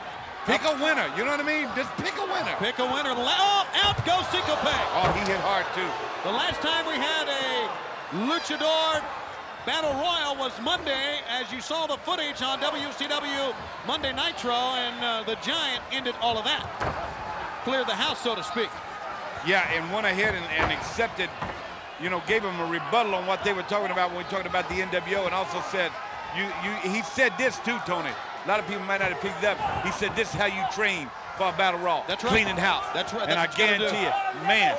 Pick a winner, you know what I mean? Just pick a winner. Pick a winner. Oh, out goes Sikope. Oh, he hit hard, too. The last time we had a luchador Battle Royal was Monday, as you saw the footage on WCW Monday Nitro, and the Giant ended all of that. Cleared the house, so to speak. Yeah, and went ahead and accepted, you know, gave him a rebuttal on what they were talking about when we were talking about the NWO, and also said, he said this too, Tony. A lot of people might not have picked it up. He said, this is how you train for a Battle Royal. That's right. Cleaning house. That's right. And I guarantee you, man,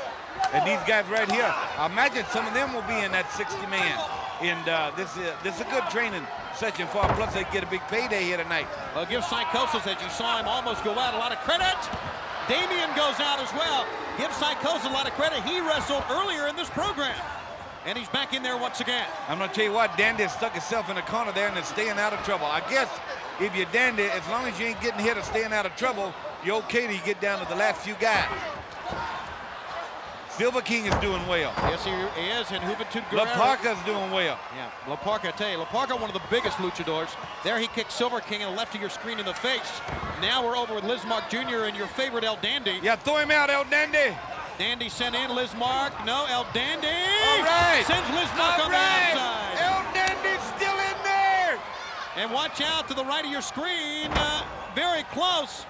and these guys right here, I imagine some of them will be in that 60-man. And this is a good training session for them. Plus, they get a big payday here tonight. Well, give Psychosis, as you saw him almost go out, a lot of credit. Damien goes out as well. Give Psychosis a lot of credit. He wrestled earlier in this program. And he's back in there once again. I'm going to tell you what, Dandy has stuck himself in the corner there and is staying out of trouble. I guess if you're Dandy, as long as you ain't getting hit or staying out of trouble, you're okay till you get down to the last few guys. Silver King is doing well. Yes, he is, and Juventud Guerrera. La Parca's doing well. Yeah, La Parca, I tell you, La Parca, one of the biggest luchadors. There he kicked Silver King in the left of your screen in the face. Now we're over with Liz Mark Jr. and your favorite El Dandy. Yeah, throw him out, El Dandy. Dandy sent in Liz Mark. No, El Dandy. All right. Sends Liz Mark on the outside. El Dandy's still in there. And watch out to the right of your screen. Very close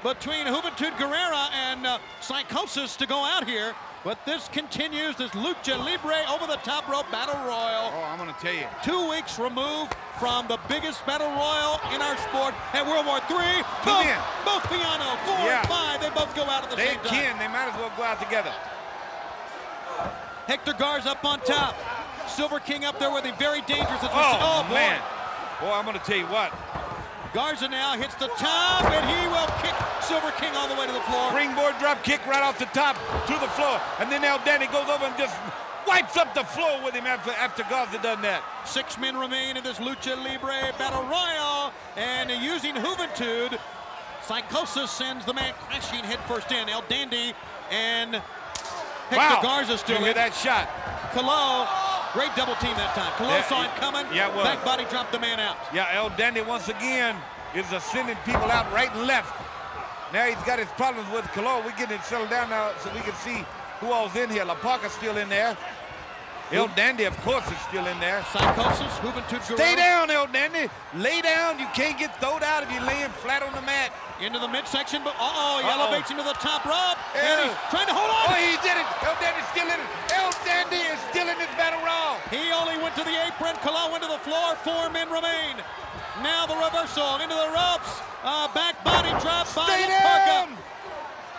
between Juventud Guerrera and Psychosis to go out here. But this continues, this Lucha Libre over the top rope battle royal. Oh, I'm going to tell you. 2 weeks removed from the biggest battle royal in our sport at World War III. Both Villano, 4 and 5, they both go out at the same time. They might as well go out together. Hector Garza up on top. Silver King up there with him, very dangerous. Oh, man. Boy, I'm going to tell you what. Garza now hits the top, and he will kick Silver King all the way to the floor. Springboard drop kick right off the top to the floor. And then El Dandy goes over and just wipes up the floor with him after Garza done that. 6 men remain in this Lucha Libre Battle Royal. And using Juventud, Psychosis sends the man crashing headfirst in. El Dandy and Hector Garza still in. That shot. Calo Great double team that time. Cologne saw him coming. Yeah, it was. Back body dropped the man out. Yeah, El Dandy once again is sending people out right and left. Now he's got his problems with Cologne. We're getting it settled down now so we can see who all's in here. La Parka's still in there. El Dandy, of course, is still in there. Psychosis, Juventud Guerrero. Stay down, El Dandy. Lay down. You can't get thrown out if you're laying flat on the mat. Into the midsection, but he elevates into the top rope. Yeah. And he's trying to hold on. Oh, he did it. El Dandy's still in it. El Dandy is still in this battle royal. He only went to the apron. Cologne went to the floor. 4 men remain. Now the reversal into the ropes. Back body drop by Stay La Parka. down.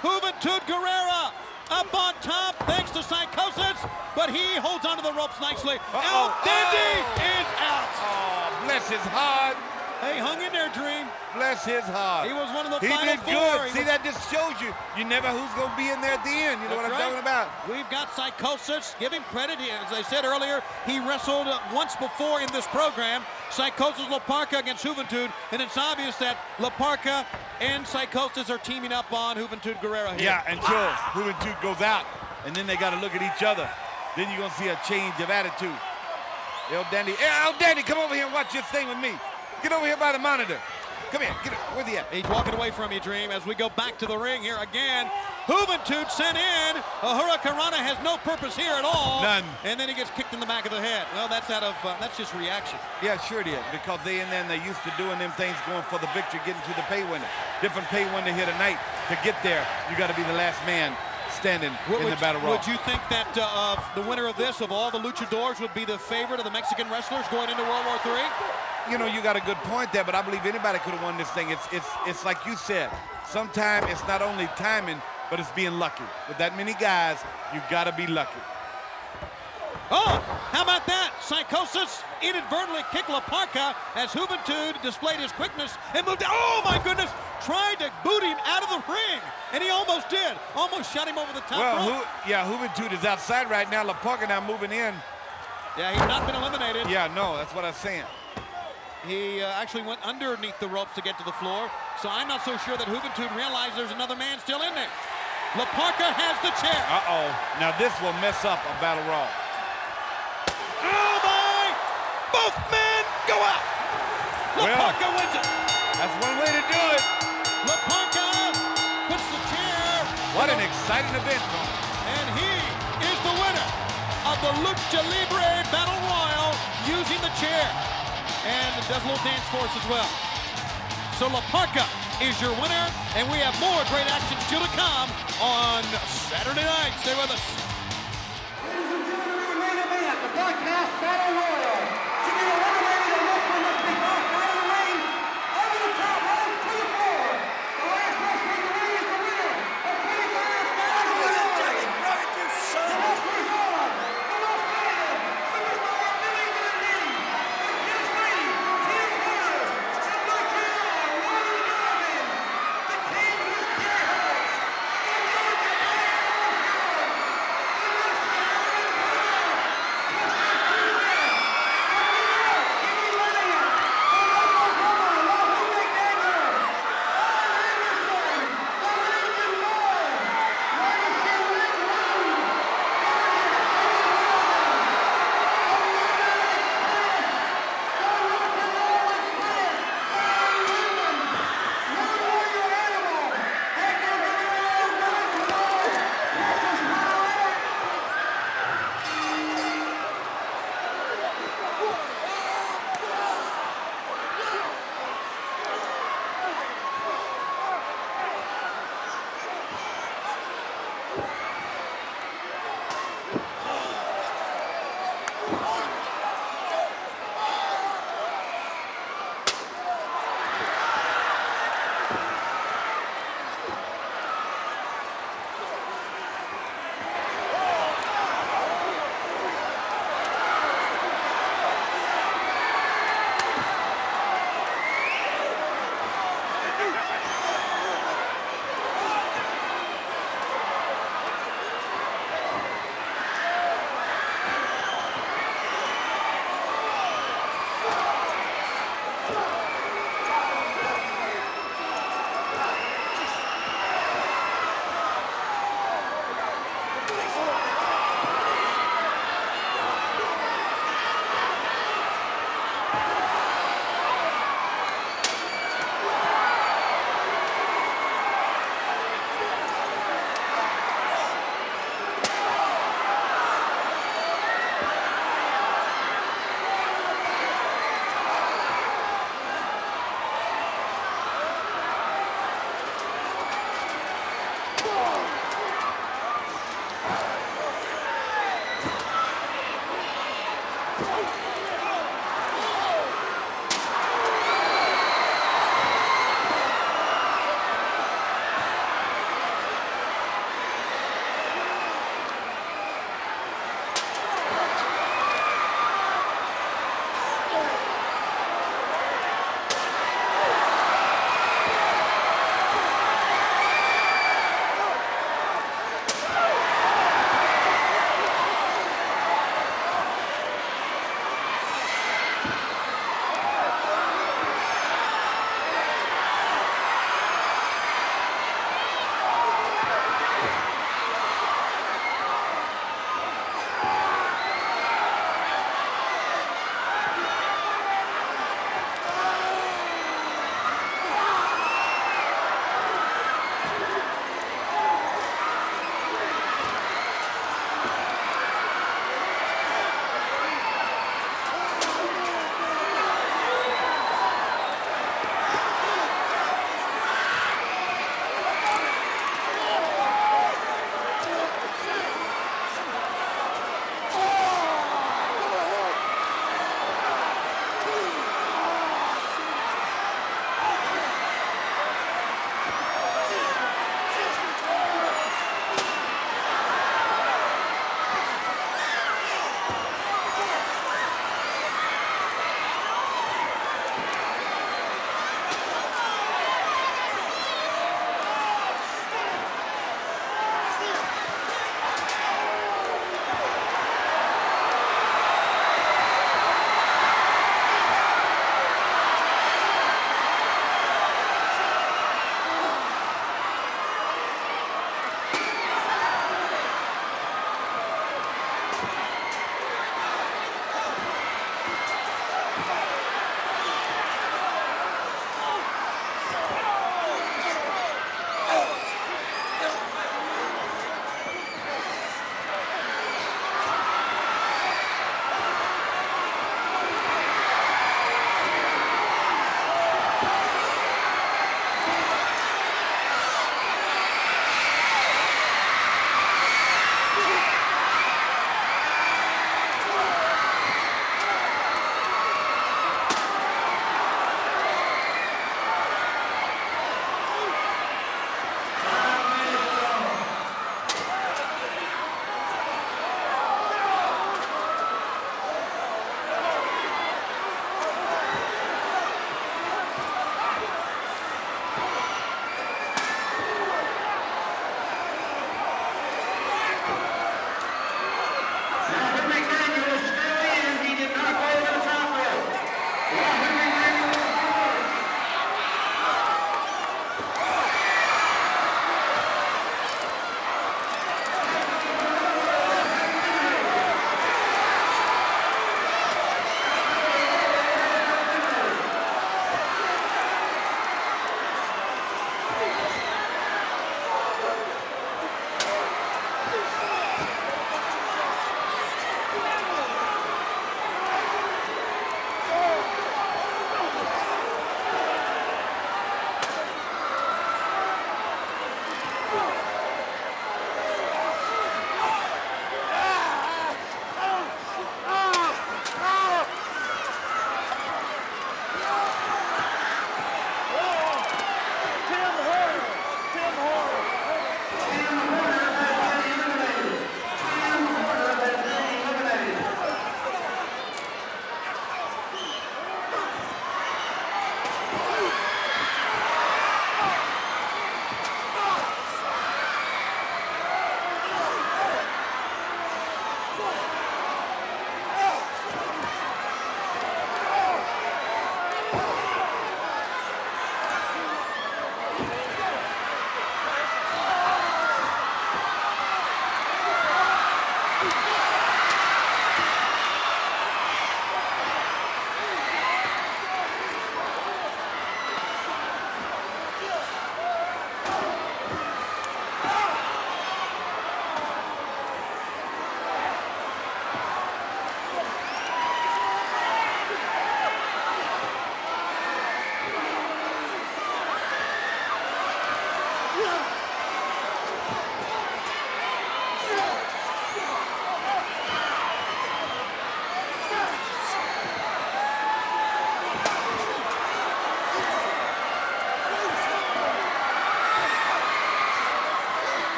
Juventud Guerrera up on top thanks to Psychosis, but he holds onto the ropes nicely. El Dandy is out. Oh, bless his heart. Hey, hung in there, Dream. Bless his heart. He was one of the He final did four. good. See, that just shows you never who's going to be in there at the end. You know what I'm talking about? We've got Psychosis. Give him credit. As I said earlier, he wrestled once before in this program. Psychosis La Parka against Juventud, and it's obvious that La Parka and Psychosis are teaming up on Juventud Guerrera here. Yeah, until Juventud goes out, and then they got to look at each other. Then you're going to see a change of attitude. El Dandy, come over here and watch this thing with me. Get over here by the monitor. Come here, get it. Where's he at? He's walking away from you, Dream, as we go back to the ring here again. Juventud sent in. Hurricanrana has no purpose here at all. None. And then he gets kicked in the back of the head. Well, that's that's just reaction. Yeah, sure it is, because they used to doing them things, going for the victory, getting to the pay window. Different pay window here tonight. To get there, you got to be the last man standing in the battle royal. Would you think that the winner of this, of all the luchadors, would be the favorite of the Mexican wrestlers going into World War III? You know, you got a good point there, but I believe anybody could have won this thing. It's like you said. Sometimes it's not only timing, but it's being lucky. With that many guys, you got to be lucky. Oh, how about that? Psychosis inadvertently kicked La Parka as Juventud displayed his quickness and moved. Oh my goodness! Tried to boot him out of the ring, and he almost did. Almost shot him over the top rope. Juventud is outside right now. La Parka now moving in. Yeah, he's not been eliminated. Yeah, no, that's what I'm saying. He actually went underneath the ropes to get to the floor, so I'm not so sure that Juventud realized there's another man still in there. La Parka has the chair. Uh-oh. Now this will mess up a battle royal. Oh my! Both men go out. La Parka wins it. That's one way to do it. La Parka puts the chair. What an exciting event, Tony. And he is the winner of the Lucha Libre Battle Royal using the chair. And does a little dance for us as well. So La Parka is your winner, and we have more great action still to come on Saturday night. Stay with us. Ladies and gentlemen, the main event, the Darkhouse Battle Royal. To be eliminated, a wrestler must be tossed out of the ring, over the top rope to the floor. The last wrestler in the ring is the winner of $25,000. The wrestlers are the Los Angeles Superstar Billy Dundee, and Kiss Lady, Tim Horner, and the Killer, Ronnie Garvin, the King of the Chairhouse, and the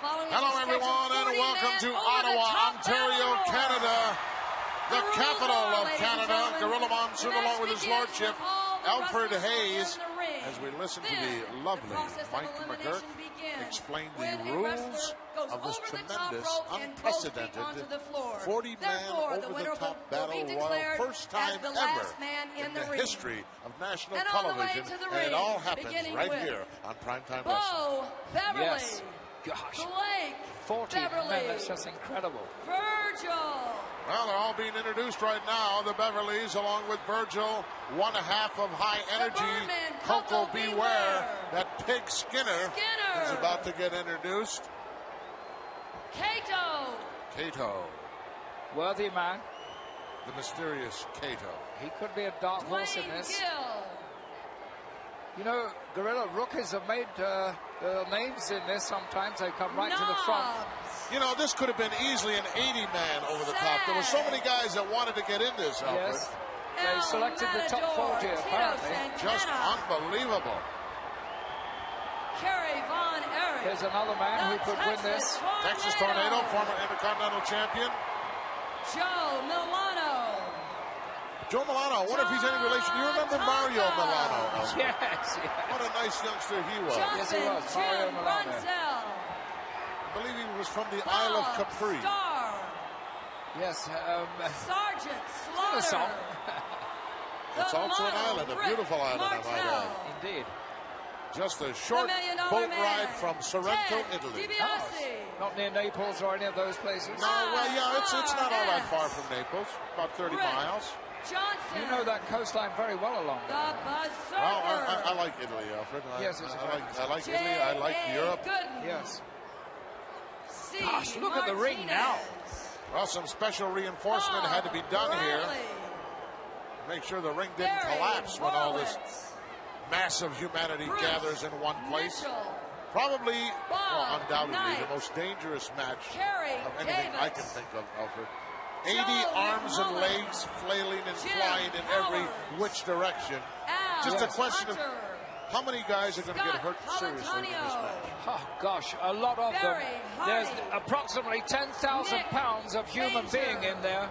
Hello, everyone, and welcome to Ottawa, Ontario, Canada, the capital of Canada. Gorilla Monsoon, along with his lordship, Alfred Hayes, as we listen to the lovely Mike McGurk explain the rules of this tremendous, unprecedented 40-man over-the-top battle royal. First time ever in the history of national television, and it all happens right here on Primetime Wrestling. Yes. Gosh. 40 men, that's just incredible. Virgil. Well, they're all being introduced right now. The Beverleys, along with Virgil, 1/2 of High Energy, Coco Beware. That pig Skinner is about to get introduced. Kato. Worthy man. The mysterious Kato. He could be a dark horse in this. You know, Gorilla rookies have made names in this sometimes. They come right to the front. You know, this could have been easily an 80-man over the top. There were so many guys that wanted to get in this, Alfred. Yes. They selected the top 40, apparently. Just unbelievable. Here's another man who could win this. Texas Tornado, former Intercontinental Champion. Joe Milano. Joe Milano, I wonder if he's any relation. You remember Mario Milano? Yes. What a nice youngster he was. Yes, he was. Mario Milano. I believe he was from the Isle of Capri. Yes. Sergeant Slaughter. Slaughter. It's also an island, a beautiful island, I might add. Indeed. Just a short boat ride from Sorrento, Italy. Not near Naples or any of those places. No, well, yeah, it's not all that far from Naples. About 30 miles. You know that coastline very well along there. Well, I like Italy, Alfred. Yes, I like Italy. I like Europe. Yes. Gosh, look at the ring now. Well, some special reinforcement had to be done here. Make sure the ring didn't collapse when all this massive humanity gathers in one place. Probably, well, undoubtedly, the most dangerous match of anything I can think of, Alfred. 80 arms and legs flailing and flying in every which direction. Just a question of how many guys are going to get hurt seriously in this match. Oh, gosh, a lot of them. There's approximately 10,000 pounds of human being in there.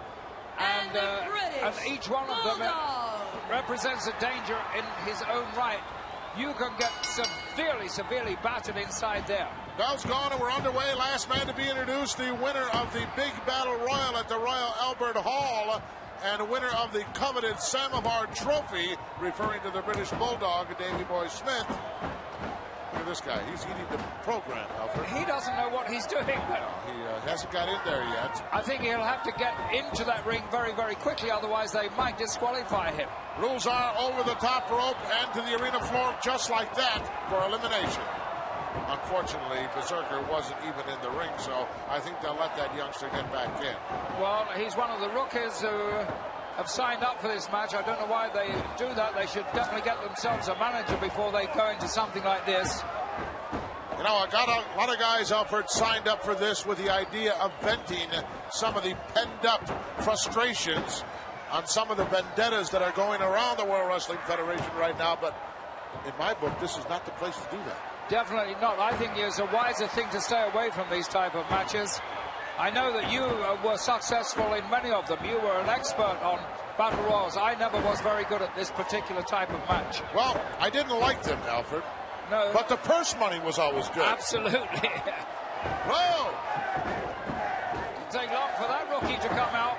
And each one of them represents a danger in his own right. You can get severely battered inside there. Bell's gone and we're underway. Last man to be introduced, the winner of the big battle royal at the Royal Albert Hall and winner of the coveted Samovar Trophy, referring to the British Bulldog, Davey Boy Smith. Look at this guy. He's eating the program, Alfred. He doesn't know what he's doing, though. He hasn't got in there yet. I think he'll have to get into that ring very quickly, otherwise they might disqualify him. Rules are over the top rope and to the arena floor just like that for elimination. Unfortunately, Berserker wasn't even in the ring, so I think they'll let that youngster get back in. Well, he's one of the rookies who have signed up for this match. I don't know why they do that. They should definitely get themselves a manager before they go into something like this. You know, I got a lot of guys, Alfred, signed up for this with the idea of venting some of the pent-up frustrations on some of the vendettas that are going around the World Wrestling Federation right now, but in my book, this is not the place to do that. Definitely not. I think it's a wiser thing to stay away from these type of matches. I know that you were successful in many of them. You were an expert on battle royals. I never was very good at this particular type of match. Well, I didn't like them, Alfred. No. But the purse money was always good. Absolutely. Whoa! Didn't take long for that rookie to come out.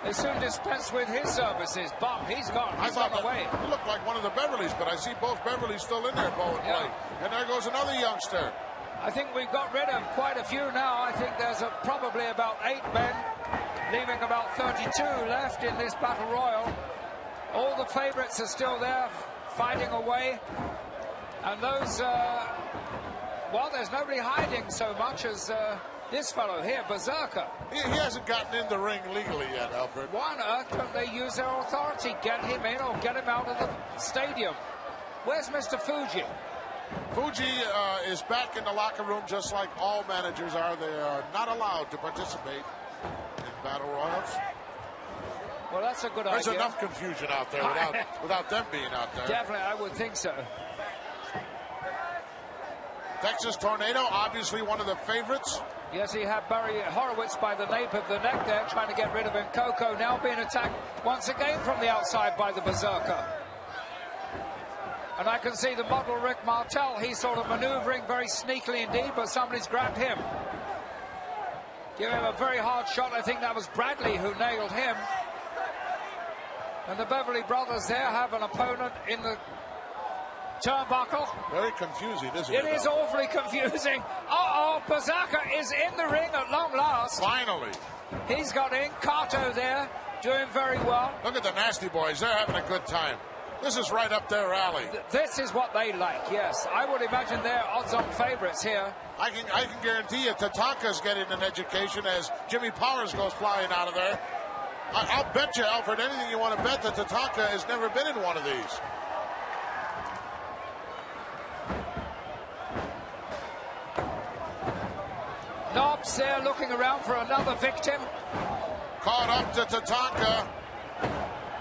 They soon dispensed with his services, but he's gone. He's gone away. He looked like one of the Beverleys, but I see both Beverleys still in there, Bo and Blake. And there goes another youngster. I think we've got rid of quite a few now. I think there's probably about 8 men, leaving about 32 left in this battle royal. All the favorites are still there, fighting away. And those, well, there's nobody hiding so much as this fellow here, Berserker. He hasn't gotten in the ring legally yet, Alfred. Why on earth don't they use their authority? Get him in or get him out of the stadium. Where's Mr. Fuji? Fuji is back in the locker room just like all managers are. They are not allowed to participate in battle royals. Well, that's a good idea. There's enough confusion out there without them being out there. Definitely, I would think so. Texas Tornado, obviously one of the favorites. Yes, he had Barry Horowitz by the nape of the neck there, trying to get rid of him. Coco now being attacked once again from the outside by the Berserker. And I can see the model Rick Martel, he's sort of maneuvering very sneakily indeed, but somebody's grabbed him. Give him a very hard shot. I think that was Bradley who nailed him. And the Beverly Brothers there have an opponent in the turnbuckle. Very confusing, isn't it? It is awfully confusing. Uh-oh, Berserker is in the ring at long last. Finally. He's got in. Kato there, doing very well. Look at the Nasty Boys. They're having a good time. This is right up their alley. This is what they like, yes. I would imagine they're odds-on favorites here. I can guarantee you Tatanka's getting an education as Jimmy Powers goes flying out of there. I'll bet you, Alfred, anything you want to bet that Tatanka has never been in one of these. Knobs there looking around for another victim. Caught up to Tatanka.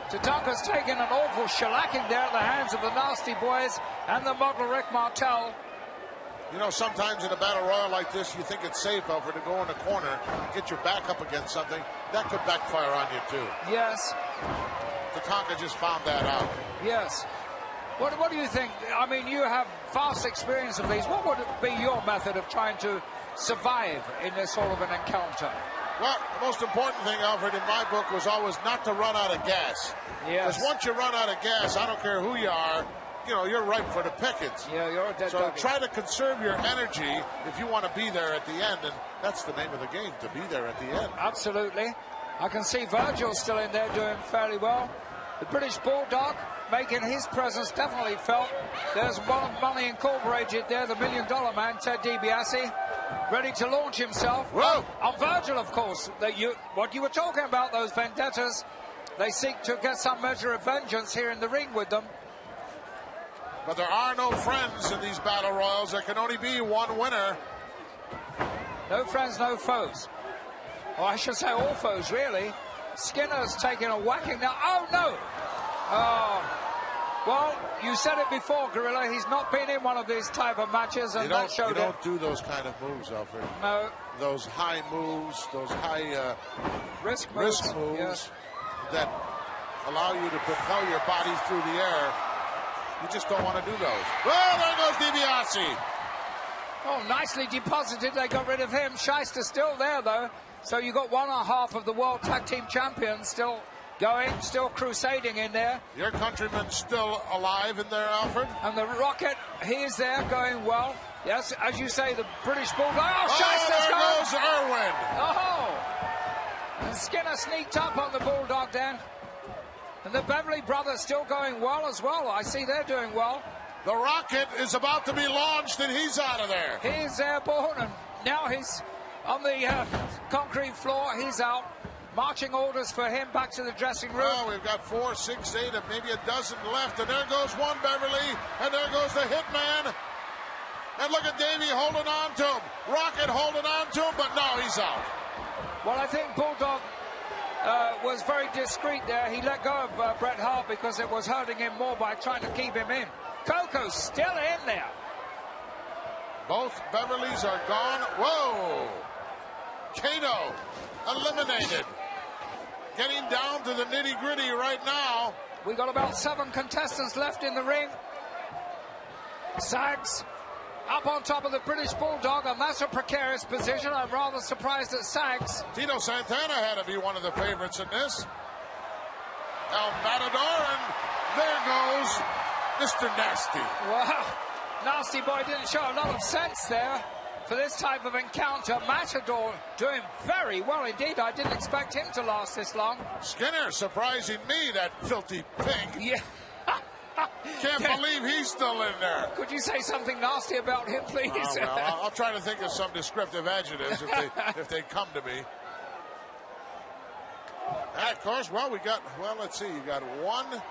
Tatanka's taken an awful shellacking there at the hands of the Nasty Boys and the model Rick Martel. You know, sometimes in a battle royal like this, you think it's safe, Alfred, to go in the corner, get your back up against something. That could backfire on you, too. Yes. Tatanka just found that out. Yes. What do you think? I mean, you have vast experience of these. What would be your method of trying to survive in this sort of an encounter? Well, the most important thing, Alfred, in my book was always not to run out of gas. Yes. Because once you run out of gas, I don't care who you are, you know, you're ripe for the pickets. Yeah, you're a dead So doggy. try to conserve your energy if you want to be there at the end, and that's the name of the game, to be there at the end. Absolutely. I can see Virgil still in there doing fairly well. The British Bulldog making his presence definitely felt. There's one Money Incorporated there, the $1 Million Man, Ted DiBiase, ready to launch himself. Whoa. On Virgil, of course. What you were talking about, those vendettas, they seek to get some measure of vengeance here in the ring with them. But there are no friends in these battle royals. There can only be one winner. No friends, no foes. Or I should say all foes, really. Skinner's taking a whacking now. Oh, no! Oh. Well, you said it before, Gorilla. He's not been in one of these type of matches, and that showed You don't do those kind of moves, Alfred. No. Those high moves, those high risk moves, yes, that allow you to propel your body through the air. You just don't want to do those. Well, there goes DiBiase. Oh, nicely deposited. They got rid of him. Shyster's still there, though. So you got 1.5 of the World Tag Team Champions still going, still crusading in there. Your countryman's still alive in there, Alfred. And the Rocket, he's there going well. Yes, as you say, the British Bulldog. Oh, Shyster's there gone. goes Irwin. Oh! And Skinner sneaked up on the Bulldog then. And the Beverly Brothers still going well as well. I see they're doing well. The Rocket is about to be launched, and he's out of there. He's airborne, and now he's on the concrete floor. He's out. Marching orders for him back to the dressing room. Well, we've got 4, 6, 8, and maybe a dozen left. And there goes one Beverly, and there goes the Hitman. And look at Davey holding on to him. Rocket holding on to him, but no, he's out. Well, I think Bulldog was very discreet there. He let go of Bret Hart because it was hurting him more by trying to keep him in. Coco's still in there. Both Beverlys are gone. Whoa! Kato eliminated. Getting down to the nitty-gritty right now. We got about 7 contestants left in the ring. Sags up on top of the British Bulldog, and that's a precarious position. I'm rather surprised at Sags. Tito Santana had to be one of the favorites in this. El Matador, and there goes Mr. Nasty. Wow. Nasty Boy didn't show a lot of sense there for this type of encounter. Matador doing very well indeed. I didn't expect him to last this long. Skinner surprising me, that filthy pig. Yeah. Can't believe he's still in there. Could you say something nasty about him, please? Oh, well, I'll try to think of some descriptive adjectives if they come to me. And of course, let's see, you got one.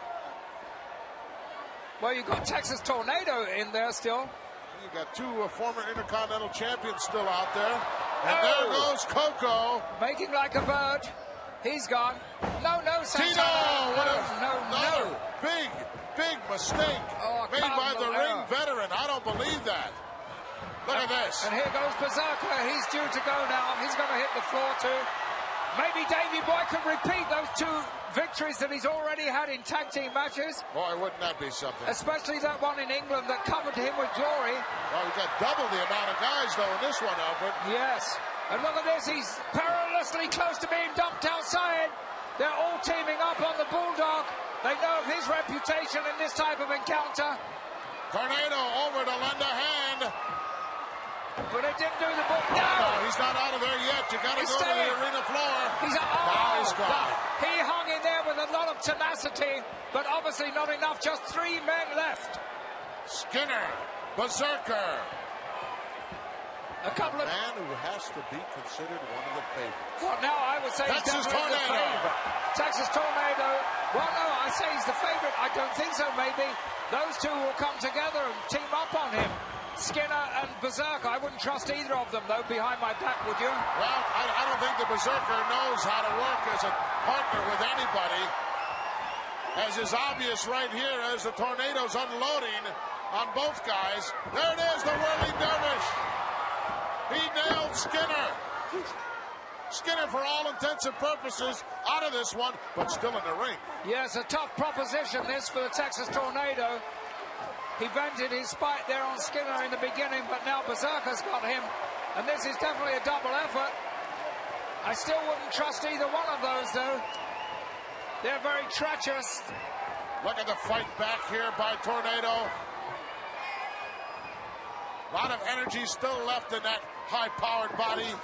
Well, you got Texas Tornado in there still. You got 2 former Intercontinental champions still out there. And there goes Coco. Making like a bird. He's gone. No, Santana. Tito! No. Big mistake made by the ring veteran. I don't believe that. Look at this. And here goes Berserker. He's due to go now. He's going to hit the floor too. Maybe Davey Boy could repeat those 2 victories that he's already had in tag team matches. Boy, wouldn't that be something? Especially that one in England that covered him with glory. Well, we got double the amount of guys, though, in this one, Alfred. Yes. And look at this. He's perilously close to being dumped outside. They're all teaming up on the Bulldog. They know of his reputation in this type of encounter. Tornado over to lend a hand. But it didn't do the book. No! He's not out of there yet. You got to go to the arena floor. Now he's gone. He hung in there with a lot of tenacity, but obviously not enough. Just 3 men left. Skinner, Berserker. A couple of man who has to be considered one of the favorites. Well, now I would say Texas he's definitely the favorite. Texas Tornado. Well, no, I say he's the favorite. I don't think so. Maybe those 2 will come together and team up on him. Skinner and Berserker. I wouldn't trust either of them, though, behind my back, would you? Well, I don't think the Berserker knows how to work as a partner with anybody. As is obvious right here as the Tornado's unloading on both guys. There it is, the whirling dervish. He nailed Skinner. Skinner, for all intents and purposes, out of this one, but still in the ring. Yes, a tough proposition this for the Texas Tornado. He vented his spite there on Skinner in the beginning, but now Berserker's got him. And this is definitely a double effort. I still wouldn't trust either one of those, though. They're very treacherous. Look at the fight back here by Tornado. A lot of energy still left in that high-powered body.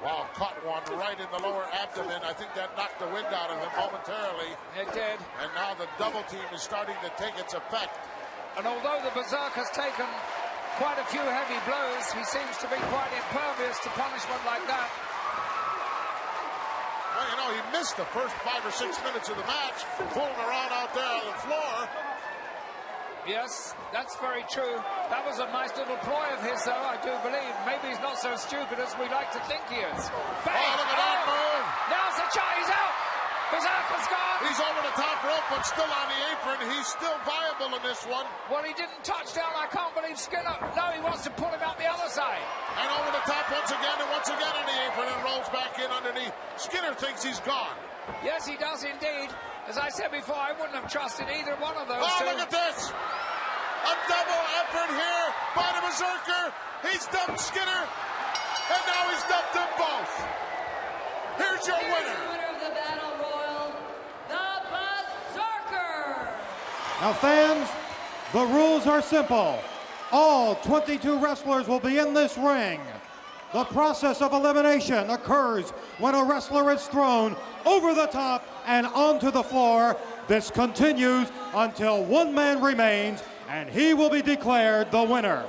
Wow, caught one right in the lower abdomen. I think that knocked the wind out of him momentarily. It did. And now the double team is starting to take its effect. And although the Berserker's taken quite a few heavy blows, he seems to be quite impervious to punishment like that. Well, you know, he missed the first 5 or 6 minutes of the match, fooling around out there on the floor. Yes, that's very true. That was a nice little ploy of his, though, I do believe. Maybe he's not so stupid as we like to think he is. Bang! Oh, look at that move! Now's the shot, he's out! Berserker's gone! He's over the top rope, but still on the apron. He's still viable in this one. Well, he didn't touch down. I can't believe Skinner. No, he wants to pull him out the other side. And over the top once again, and once again on the apron, and rolls back in underneath. Skinner thinks he's gone. Yes, he does indeed. As I said before, I wouldn't have trusted either one of those two. Look at this! A double effort here by the Berserker. He's dumped Skinner, and now he's dumped them both. Here's your winner. The winner of the Battle Royal, the Berserker. Now, fans, the rules are simple. All 22 wrestlers will be in this ring. The process of elimination occurs when a wrestler is thrown over the top and onto the floor. This continues until one man remains, and he will be declared the winner.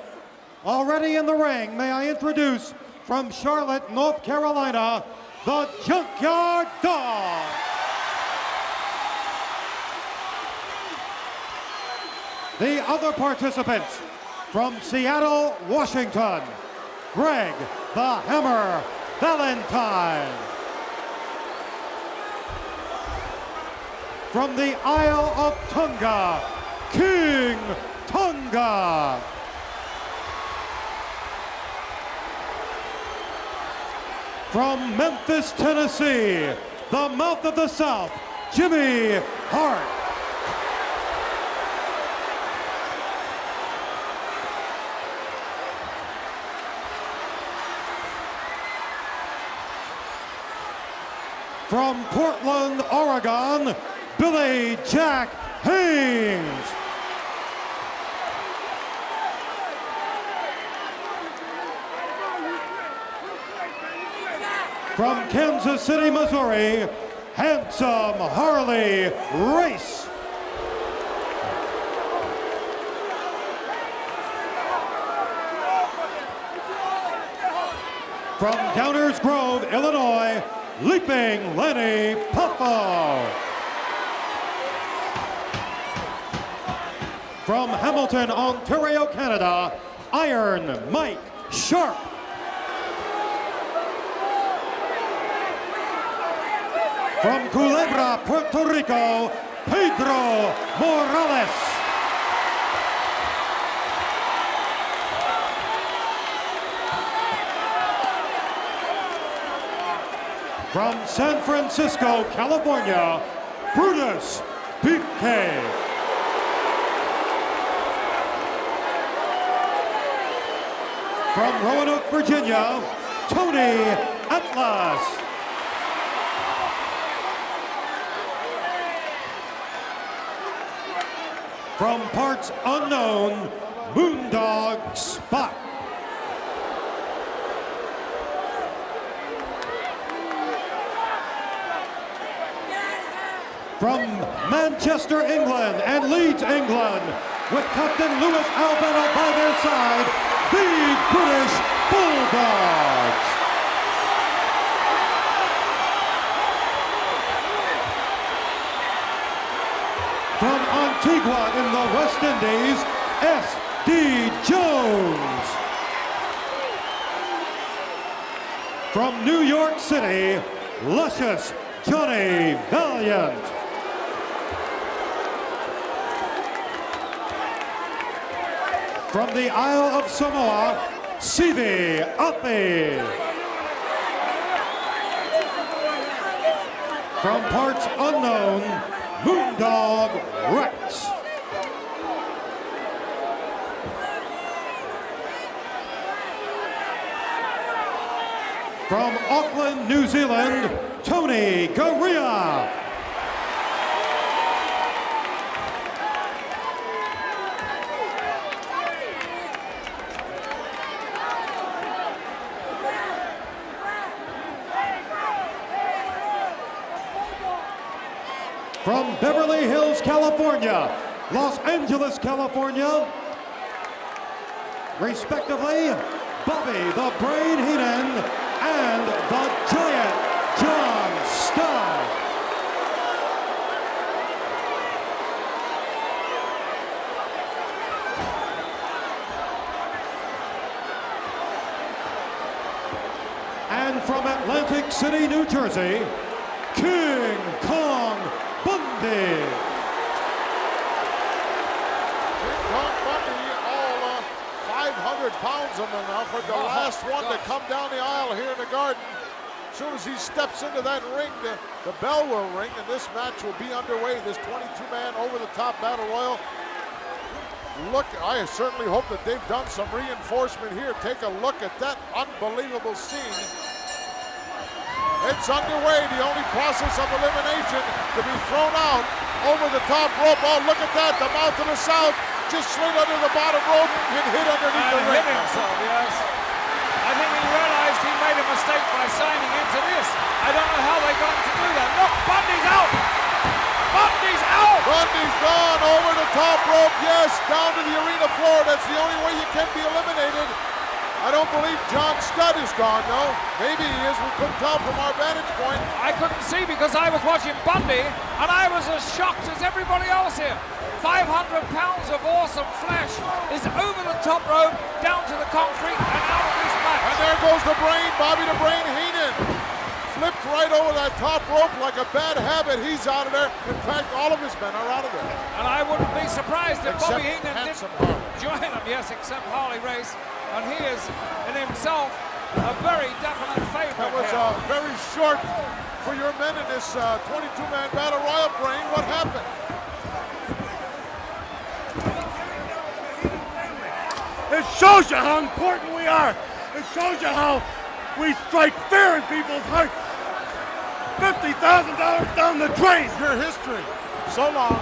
Already in the ring, may I introduce from Charlotte, North Carolina, the Junkyard Dog. The other participants from Seattle, Washington, Greg the Hammer Valentine. From the Isle of Tonga, King Tonga. From Memphis, Tennessee, the mouth of the South, Jimmy Hart. From Portland, Oregon, Billy Jack Haynes. From Kansas City, Missouri, Handsome Harley Race. From Downers Grove, Illinois, Leaping Lenny Poffo. From Hamilton, Ontario, Canada, Iron Mike Sharp. From Culebra, Puerto Rico, Pedro Morales. From San Francisco, California, Brutus Beefcake. From Roanoke, Virginia, Tony Atlas. From parts unknown, Moondog Spot. From Manchester, England and Leeds, England, with Captain Louis Albano by their side, the British Bulldogs. From Antigua in the West Indies, S.D. Jones. From New York City, luscious Johnny Valiant. From the Isle of Samoa, Sivi Afi. From parts unknown, Moondog Rex. From Auckland, New Zealand, Tony Garea. From Beverly Hills, California, Los Angeles, California, respectively, Bobby the Brain Heenan and the Giant John Studd. And from Atlantic City, New Jersey, King Kong Bundy. King Kong Bundy, all 500 pounds of him now, for the last one to come down the aisle here in the Garden. As soon as he steps into that ring, the bell will ring, and this match will be underway. This 22-man over-the-top battle royal. Look, I certainly hope that they've done some reinforcement here. Take a look at that unbelievable scene. It's underway, the only process of elimination to be thrown out over the top rope. Oh, look at that, the mouth of the South just slid under the bottom rope and hit underneath the ring. Hit himself, yes. I think he realized he made a mistake by signing into this. I don't know how they got him to do that. Look, Bundy's out! Bundy's out! Bundy's gone over the top rope, yes, down to the arena floor. That's the only way you can be eliminated. I don't believe John Studd is gone, though. Maybe he is. We couldn't tell from our vantage point. I couldn't see because I was watching Bundy, and I was as shocked as everybody else here. 500 pounds of awesome flesh is over the top rope, down to the concrete, and out of this match. And there goes the Brain, Bobby the Brain Heenan. Flipped right over that top rope like a bad habit. He's out of there. In fact, all of his men are out of there. And I wouldn't be surprised if Except Bobby Heenan didn't join him. Yes, except Harley Race. And he is, in himself, a very definite favorite. That was very short for your men in this 22-man battle royal. Brain, what happened? It shows you how important we are. It shows you how we strike fear in people's hearts. $50,000 down the drain. Your history. So long.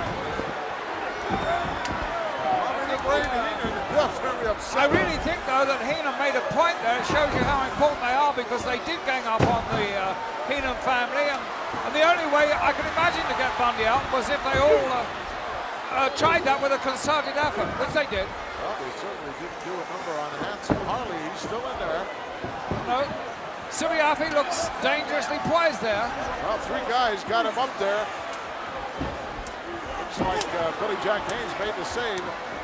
I really think, though, that Heenan made a point there. It shows you how important they are because they did gang up on the Heenan family. And the only way I could imagine to get Bundy out was if they all tried that with a concerted effort, which they did. Well, they certainly didn't do a number on Hanson Harley. He's still in there. No. Suriafi looks dangerously poised there. Well, three guys got him up there. Looks like Billy Jack Haynes made the save.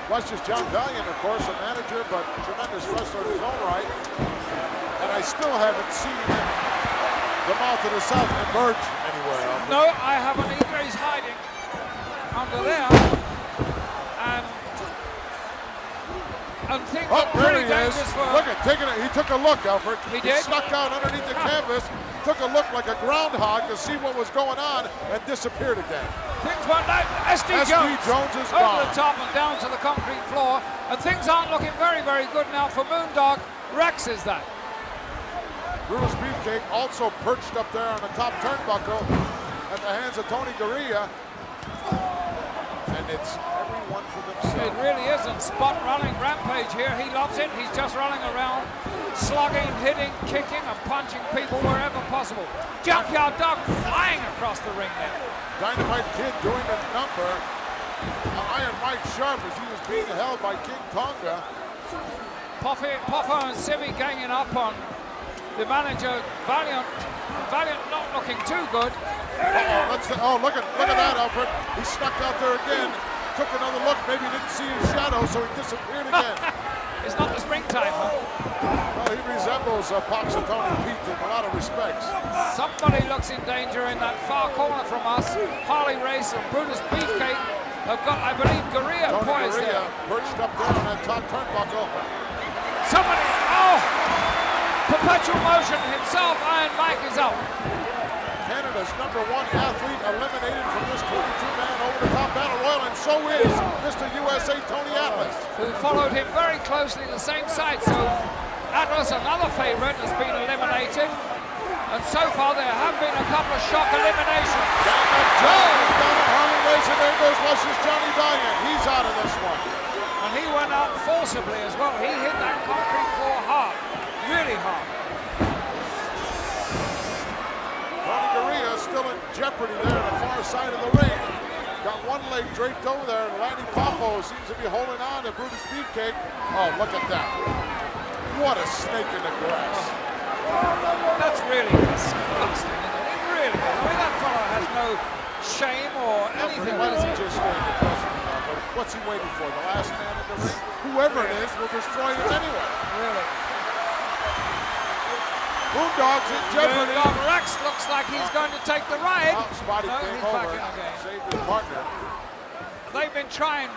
Luscious John Valiant, of course, a manager, but tremendous wrestler in his own right. And I still haven't seen the mouth of the South emerge anywhere. No, I haven't either. He's hiding under there. And things there pretty he is. dangerous for... Look at, he took a look, Alfred. He did? He snuck out underneath the canvas. took a look like a groundhog to see what was going on and disappeared again. Things went down. SD Jones is over gone. the top and down to the concrete floor, and things aren't looking very, very good now for Moondog. Rex is that. Brutus Beefcake also perched up there on the top turnbuckle at the hands of Tony Garea. And it's everyone for themselves. It really isn't. Spot running rampage here. He loves it. He's just running around, slugging, hitting, kicking, and punching people wherever possible. Junkyard Dog flying across the ring there. Dynamite Kid doing the number. Iron Mike Sharp as he was being held by King Tonga. Poffo and Simi ganging up on the manager, Valiant. Valiant not looking too good. Look at that, Alfred. He snuck out there again. Took another look. Maybe didn't see his shadow, so he disappeared again. It's not the springtime, huh? Well, he resembles Poxitone Pete in a lot of respects. Somebody looks in danger in that far corner from us. Harley Race and Brutus Beefcake have got, I believe, Garea poised there. Perched up there on that top turnbuckle. Somebody, perpetual motion himself, Iron Mike is out. Canada's #1 athlete eliminated from this 22-man over-the-top battle royal, and so is Mr. USA Tony Atlas, who followed him very closely the same side. So Atlas, another favorite, has been eliminated, and so far there have been a couple of shock eliminations. Down at Harley Race, and there goes Luscious Johnny Valiant. He's out of this one. And he went out forcibly as well. He hit that concrete floor hard, really hard. Tony Garea still in jeopardy there on the far side of the ring. Got one leg draped over there, and Lanny Poffo seems to be holding on to Brutus Beefcake. Oh, look at that. What a snake in the grass. That's really disgusting, isn't it? It really is. I mean, that fellow has no shame or anything. Why does he just stay in the dressing room? What's he waiting for? The last man in the ring? Whoever it is will destroy him anyway. Really? Moondog's in jeopardy. Moondog Rex looks like he's going to take the ride. Oh, Spotty came he's back over, in again. saved his partner. They've been trying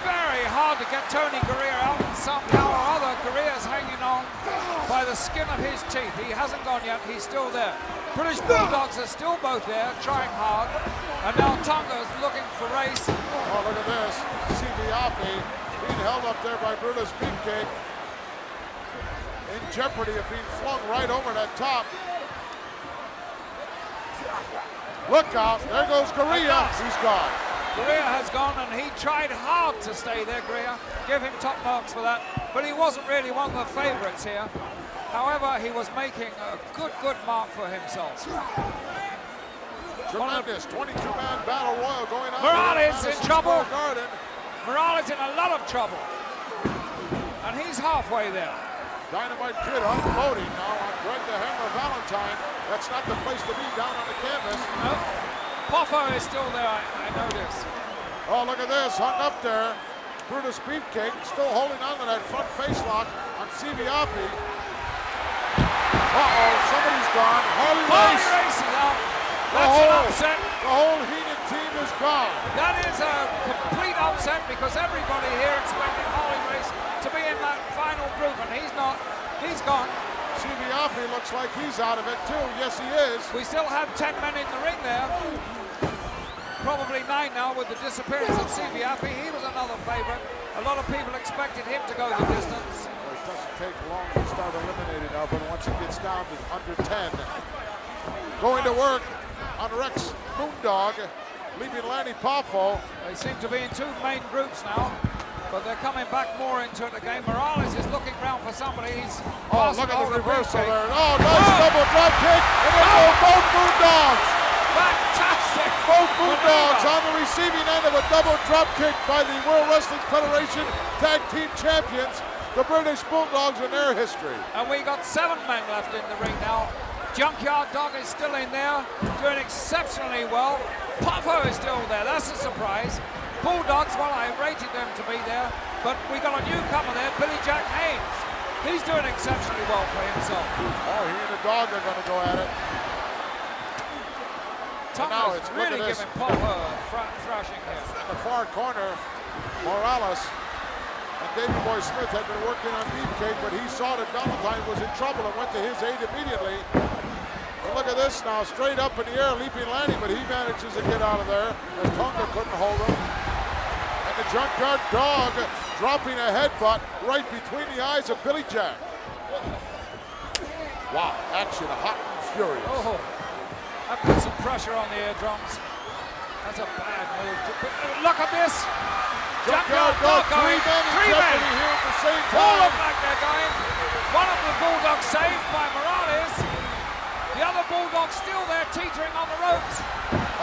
very hard to get Tony Garea out, and somehow or other, Garea's hanging on by the skin of his teeth. He hasn't gone yet, he's still there. British Bulldogs are still both there, trying hard, and now Tonga's looking for Race. Oh, look at this. Sibiapi being held up there by Brutus Beefcake. In jeopardy of being flung right over that top. Look out, there goes Garea. He's gone. Garea has gone, and he tried hard to stay there, Garea. Give him top marks for that, but he wasn't really one of the favorites here. However, he was making a good mark for himself. Tremendous 22-man battle royal going on. Morales in trouble. Garden. Morales in a lot of trouble. And he's halfway there. Dynamite Kid unloading now on Greg the Hammer Valentine. That's not the place to be down on the canvas. No. Poffo is still there, I notice. Oh, look at this, hung up there. Brutus Beefcake still holding on to that front face lock on Sibiapi. Uh-oh, somebody's gone. Harley Race is out. That's an upset. The whole Heenan team is gone. That is a complete upset because everybody here expected Harley Race to be in that final group, and he's not. He's gone. Sibiapi looks like he's out of it too. Yes, he is. We still have 10 men in the ring there. Probably 9 now with the disappearance of Sibiapi. He was another favorite. A lot of people expected him to go the distance. Well, it doesn't take long to start eliminating now, but once it gets down to under 10. Going to work on Rex Moondog, leaving Lanny Poffo. They seem to be in 2 main groups now, but they're coming back more into it again. Morales is looking around for somebody. He's look at the reversal there. Oh, nice double drop kick, and then go both Moondogs. Fantastic. Both Moondogs on the receiving end of a double drop kick by the World Wrestling Federation Tag Team Champions, the British Bulldogs, in their history. And we got 7 men left in the ring now. Junkyard Dog is still in there, doing exceptionally well. Poffo is still there, that's a surprise. Bulldogs, well, I rated them to be there, but we got a newcomer there, Billy Jack Haynes. He's doing exceptionally well for himself. Oh, he and the dog are going to go at it. Tonga's really giving Poffo a thrashing here. In the far corner, Morales and David Boy Smith had been working on Beefcake, but he saw that Valentine was in trouble and went to his aid immediately. And look at this now, straight up in the air, leaping landing, but he manages to get out of there as Tonga couldn't hold him. And the Junkyard Dog dropping a headbutt right between the eyes of Billy Jack. Wow, action hot and furious. Oh, that put some pressure on the eardrums. That's a bad move. Look at this. Junkyard Dog, three men in jeopardy here at the same time. All look like they're going. One of the Bulldogs saved by Morales. The other Bulldog still there teetering on the ropes.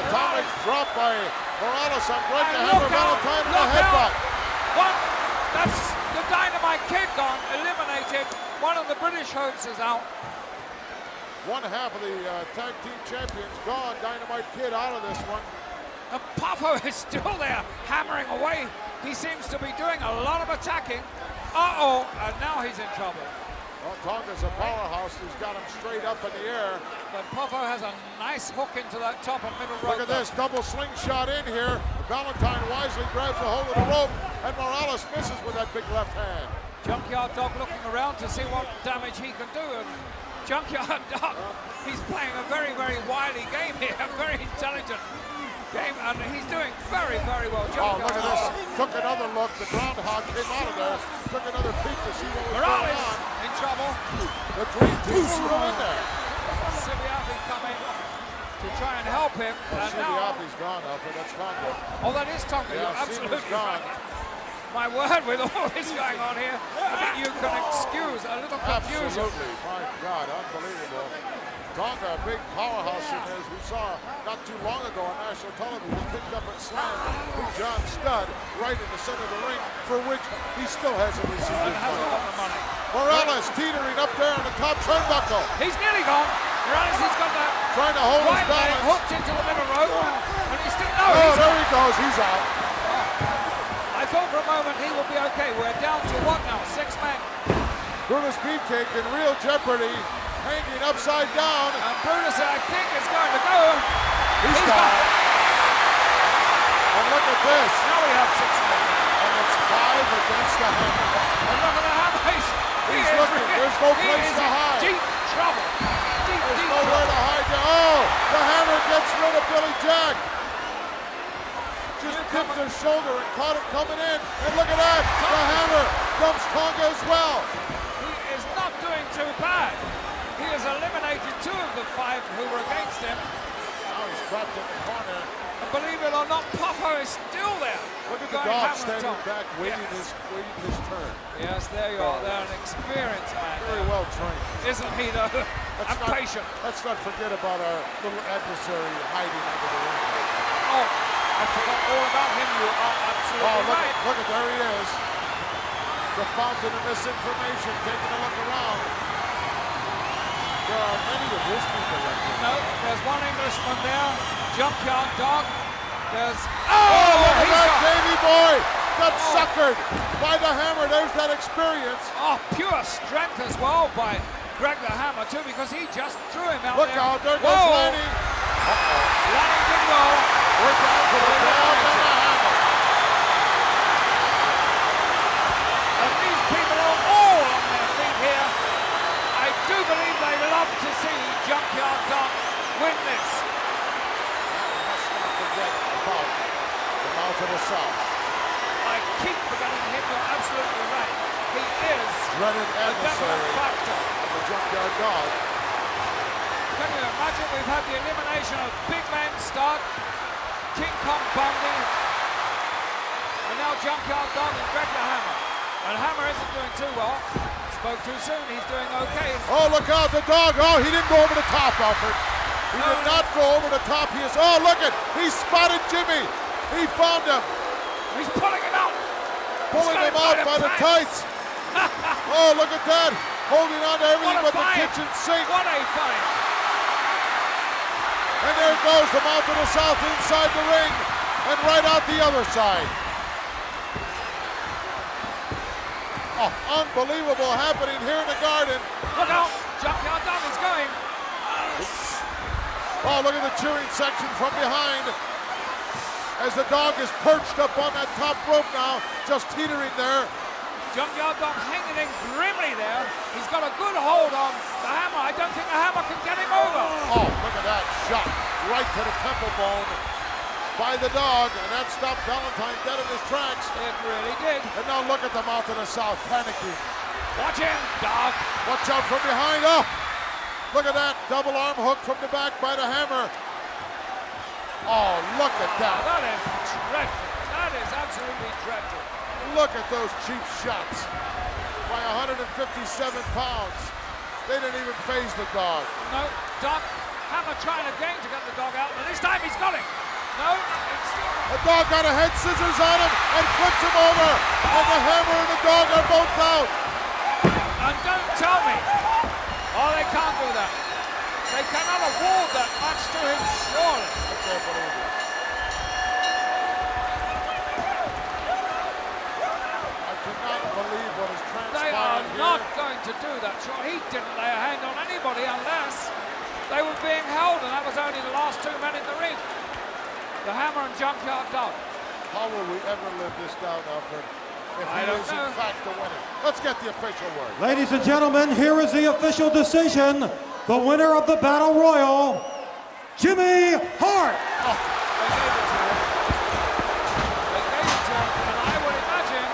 Atomic drop by Morales on Greg the Hammer Valentine and a headbutt. That's the Dynamite Kid gone, eliminated. One of the British hosts is out. One half of the tag team champions gone. Dynamite Kid out of this one. And Poffo is still there, hammering away. He seems to be doing a lot of attacking. Uh-oh, and now he's in trouble. Well, Tonga's a powerhouse. He's got him straight up in the air. But Poffo has a nice hook into that top and middle rope. Look at this, double slingshot in here. Valentine wisely grabs a hold of the rope, and Morales misses with that big left hand. Junkyard Dog looking around to see what damage he can do. And Junkyard Dog, he's playing a very, very wily game here, a very intelligent game, and he's doing very, very well. Oh, look at this. Took another look. The groundhog came out of there. Took another peek to see what was Morales going on. in trouble. The Dream Team still in there. Sibiafi coming to try and help him. Well, And now, Sibiafi's gone up, but that's Tonga. oh, that is Tonga. Yeah, You're absolutely Sibiafi's gone. right. My word, with all this going on here, I think you can excuse a little confusion. Absolutely. My God, unbelievable. Tonga, a big powerhouse in there, as we saw not too long ago on national television. He picked up and slammed Big John Studd right in the center of the ring, for which he still hasn't received his money. Morales teetering up there on the top turnbuckle. He's nearly gone. Morales, he's got that trying to hold his right leg balance. hooked into the middle rope, and he's still, no, Oh, he's there out. he goes. He's out. I thought for a moment he would be okay. We're down to what now? 6 men. Brutus Beefcake in real jeopardy, hanging upside down. And Brutus, I think, is going to go. He's gone. And look at this. Now we have 6 men. And it's 5 against the Hammer. And look at the Hammer. He's looking. There's no place to hide. Deep trouble. There's nowhere to hide. Oh, the Hammer gets rid of Billy Jack. Just dipped his shoulder and caught it coming in. And look at that. The Hammer dumps Tonga as well. He is not doing too bad. He has eliminated 2 of the 5 who were against him. Now he's trapped in the corner. And believe it or not, Poffo is still there. Look at the dog standing back, waiting his turn. Yes, there you are. They're an experienced man. Very well trained. Isn't he, though? And patient. Let's not forget about our little adversary hiding under the ring. Oh, I forgot all about him. You are absolutely right. Look at, there he is. The fountain of misinformation, taking a look around. There are many of his people left here. No, there's one Englishman there. Junkyard Dog. There's... Oh, look at that Davey boy! Got suckered by the Hammer. There's that experience. Oh, pure strength as well by Greg the Hammer, too, because he just threw him out Look there. out, there goes Lanny. Lanny did go. We're down to the dog and the Hammer. And these people are all on their feet here. I do believe they love to see Junkyard Dog win this. Let's not forget about the mouth of the South. I keep forgetting him. You're absolutely right. He is Dreaded a definite adversary factor. of the Junkyard Dog. Can you imagine? We've had the elimination of Big Man Studd, King Kong Bundy, and now Junkyard Dog and Greg the Hammer. And Hammer isn't doing too well. Spoke too soon. He's doing okay. Oh, look out, the dog. Oh, he didn't go over the top, Alfred. He did not go over the top. He is, oh, look at, he spotted Jimmy. He found him. He's pulling him out. Pulling him out by the tights. Oh, look at that. Holding on to everything but the kitchen sink. What a fight. And there goes the mouth of the South inside the ring and right out the other side. Oh, unbelievable happening here in the Garden. Look out. Junkyard Dog is going. Oh, look at the cheering section from behind as the dog is perched up on that top rope now, just teetering there. Junkyard Dog hanging in grimly there. He's got a good hold on the Hammer. I don't think the Hammer can get him over. Oh, shot right to the temple bone by the dog, and that stopped Valentine dead in his tracks. It really did. And now look at the mouth of the South, panicking. Watch him, dog. Watch out from behind. Oh, look at that double arm hook from the back by the Hammer. Oh, look at that. That is dreadful. That is absolutely dreadful. Look at those cheap shots by 157 pounds. They didn't even faze the dog. No, Doc, Hammer trying again to get the dog out, but this time he's got him. No, it's... The dog got a head scissors on him and flips him over. And the Hammer and the dog are both out. And don't tell me. Oh, they can't do that. They cannot award that match to him, surely. I can't believe it. I cannot believe what is transpiring. They are not going to do that, sure. He didn't lay a hand on anybody unless they were being held, and that was only the last two men in the ring. The Hammer and Junkyard Dog. How will we ever live this down, Alfred? If I he don't is know. in fact the winner. Let's get the official word. Ladies and gentlemen, here is the official decision. The winner of the Battle Royal, Jimmy Hart. Oh, they gave it to him. They gave it to him, and I would imagine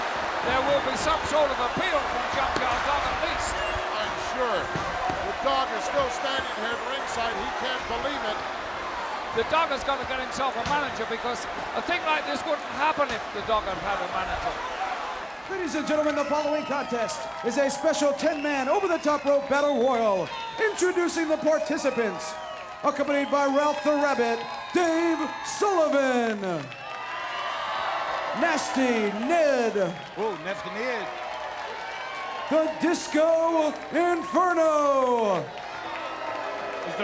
there will be some sort of appeal from Junkyard Dog at least. I'm sure. The dog is still standing here at ringside. He can't believe it. The dog has got to get himself a manager, because a thing like this wouldn't happen if the dog had had a manager. Ladies and gentlemen, the following contest is a special 10-man over-the-top rope battle royal. Introducing the participants, accompanied by Ralph the Rabbit, Dave Sullivan, Nasty Ned. Oh, Nasty Ned. The Disco Inferno.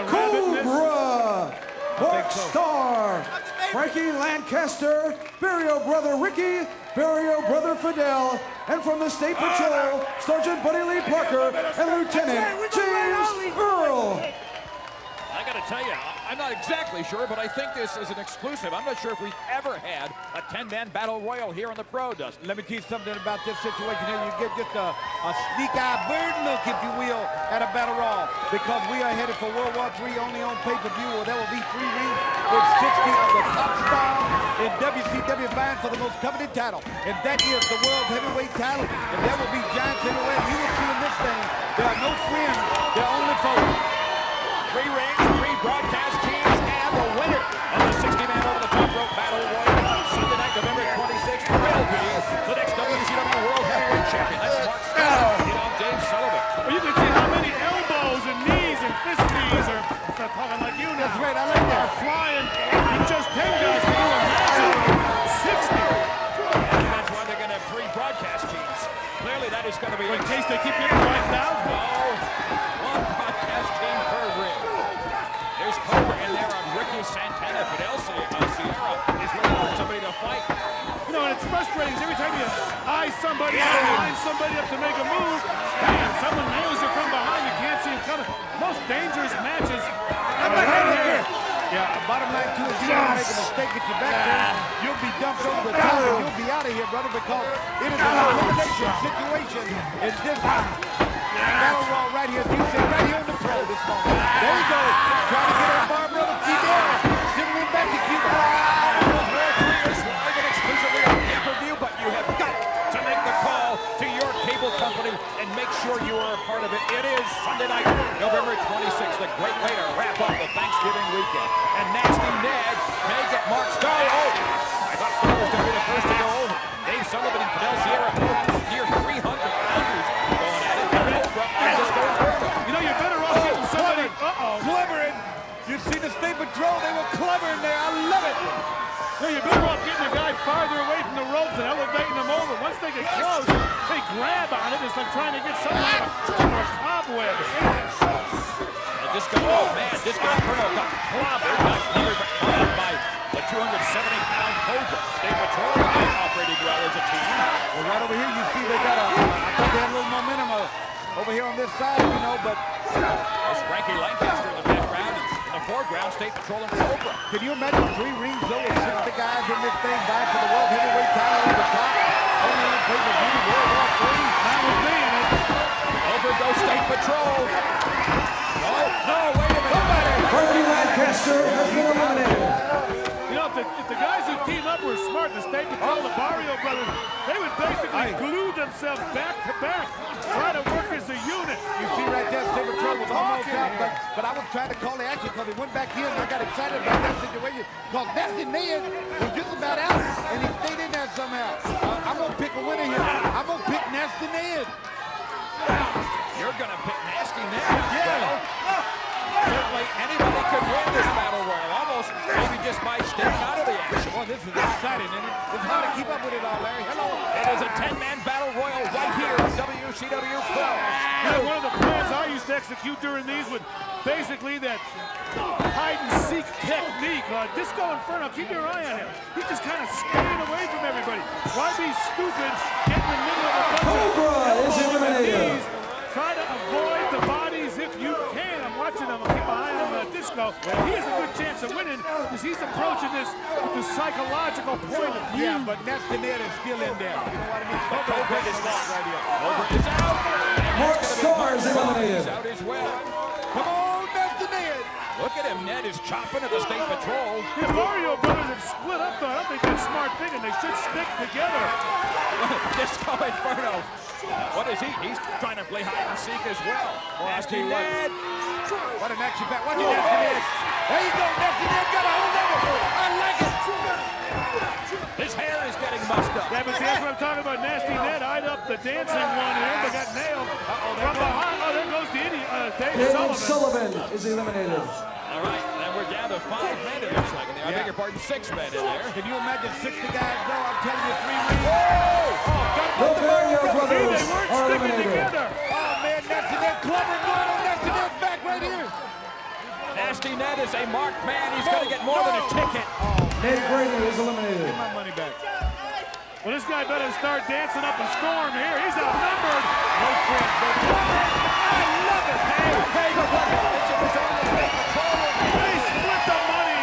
Cobra. Mark Star. Frankie Lancaster. Barrio Brother Ricky. Barrio Brother Fidel. And from the State Patrol, Sergeant Buddy Lee Parker and Lieutenant James Earl. I got to tell you, I'm not exactly sure, but I think this is an exclusive. I'm not sure if we've ever had a 10-man battle royal here on the Pro, Dustin. Let me tell you something about this situation here. You get just a sneak-eye bird look, if you will, at a battle royal, because we are headed for World War III only on pay-per-view, where there will be 3 rings with 60 of the top stars in WCW vying for the most coveted title, and that is the World Heavyweight title, and there will be giants everywhere. You will see in this thing, there are no friends, they're only foes. 3 rings, 3 broadcast teams, and the winner of the 60-man over-the-top rope battle royal Sunday night, November 26th, will be the next WCW World Heavyweight Champion. That's Mark Star, Dave Sullivan. Well, you can see how many elbows and knees and fist knees are talking like you now. That's right, I like that. Are flying. And just 10 guys can do a match of 60. And that's why they're going to have 3 broadcast teams. Clearly, that is going to be... In case they keep getting wiped out. No, 1 broadcast team per ring. There's Cobra in there on Ricky Santana. Fidel Sierra is looking for somebody to fight. You know, and it's frustrating because every time you eye somebody up, line somebody up to make a move, and someone nails you from behind, you can't see him coming. Most dangerous matches ever had here. Yeah, bottom line too, if you don't make a mistake, get your back there, you'll be dumped over the top and you'll be out of here, brother, because it is an elimination situation in this battle royal right here. You sit right here on the Pro this moment. There you go. Trying to get our bar brother Fidel. Sitting in back to Cuba. World War III is live and exclusively on pay-per-view, but you have got to make the call to your cable company and make sure you are a part of it. It is Sunday night, November 26th, a great way to wrap up the Thanksgiving weekend. And Nasty Ned may get Mark Star. Oh, I thought Star was going to be the first to go over. Dave Sullivan and Fidel Sierra both near 300 pounders going at it. You know, you're better off getting somebody. Clevering. You see the State Patrol, they were clevering there. I love it. No, you're better off getting a guy farther away from the ropes and elevating them over. Once they get close, they grab on it. It's like trying to get something out of a cobweb. Disco, oh man, Disco Inferno got clobbered, not clobbered, but clobbered by the 270-pound Cobra. State Patrol operating well as a team. Well, right over here, you see they got I thought they had a little momentum over here on this side, you know, but there's Frankie Lancaster in the background, and in the foreground, State Patrol and Cobra. Can you imagine 3 rings though with 60 guys in this thing vying for the World Heavyweight title on the top? Only on pay-per-view, World War III. That was me in it. Over goes State Patrol. No, wait a minute. Frankie Lancaster themselves back to back, try to work as a unit. You see right there, Sabre Patrol was almost out, but I was trying to call the action because he went back in, and I got excited about that situation because Nasty Ned was just about out, and he stayed in there somehow. I'm going to pick a winner here. I'm going to pick Nasty Ned. You're going to pick Nasty Ned? Yeah. Well, certainly anybody could win this battle royal. Almost maybe just by staying out of the action. Well, this is exciting, isn't it? It's hard to keep up with it all, Larry. Hello. It is a 10-man battle royal right here at WCW Pro. One of the plans I used to execute during these was basically that hide-and-seek technique. Disco Inferno, keep your eye on him. He's just kind of staying away from everybody. Why be stupid, get in the middle of the Cobra is eliminated. Try to avoid the bodies if you can. I'm watching him. I'll keep behind him. Disco. He has a good chance of winning because he's approaching this with the psychological point of view. Yeah, but Nasty Ned is still in there. You know what I mean? Cobra is out. Cobra is out. Mark Starr is eliminated. He's out as well. Come on, Nasty Ned. Look at him. Ned is chopping at the State Patrol. The Mario Brothers have split up, though. I don't think that's a smart thing, and they should stick together. Disco Inferno. What is he? He's trying to play hide and seek as well. Nasty Ned. What an action back. Watch it, Nasty Ned. There you go. Nasty Ned got a hold of it. I like it. His hair is getting mussed up. Yeah, but see, that's what I'm talking about. Nasty Ned eyed up the dancing one here, but got nailed. From behind. Oh, there goes the idiot. Dave Sullivan is eliminated. All right, then we're down to 5 men, it looks like. I beg your pardon, 6 men in there. Can you imagine 60 guys go? I'm telling you, 3 rings. The Vario brothers are eliminated. Oh, man, Nasty Ned clever going on Nasty Ned's back right here. Nasty Ned is a marked man. He's going to get more than a ticket. Ned Brady is eliminated. Get my money back. Well, this guy better start dancing up a storm here. He's outnumbered. No friends, no friends. I love it. Hey, look what happened. It's on the State Patrol. They split the money.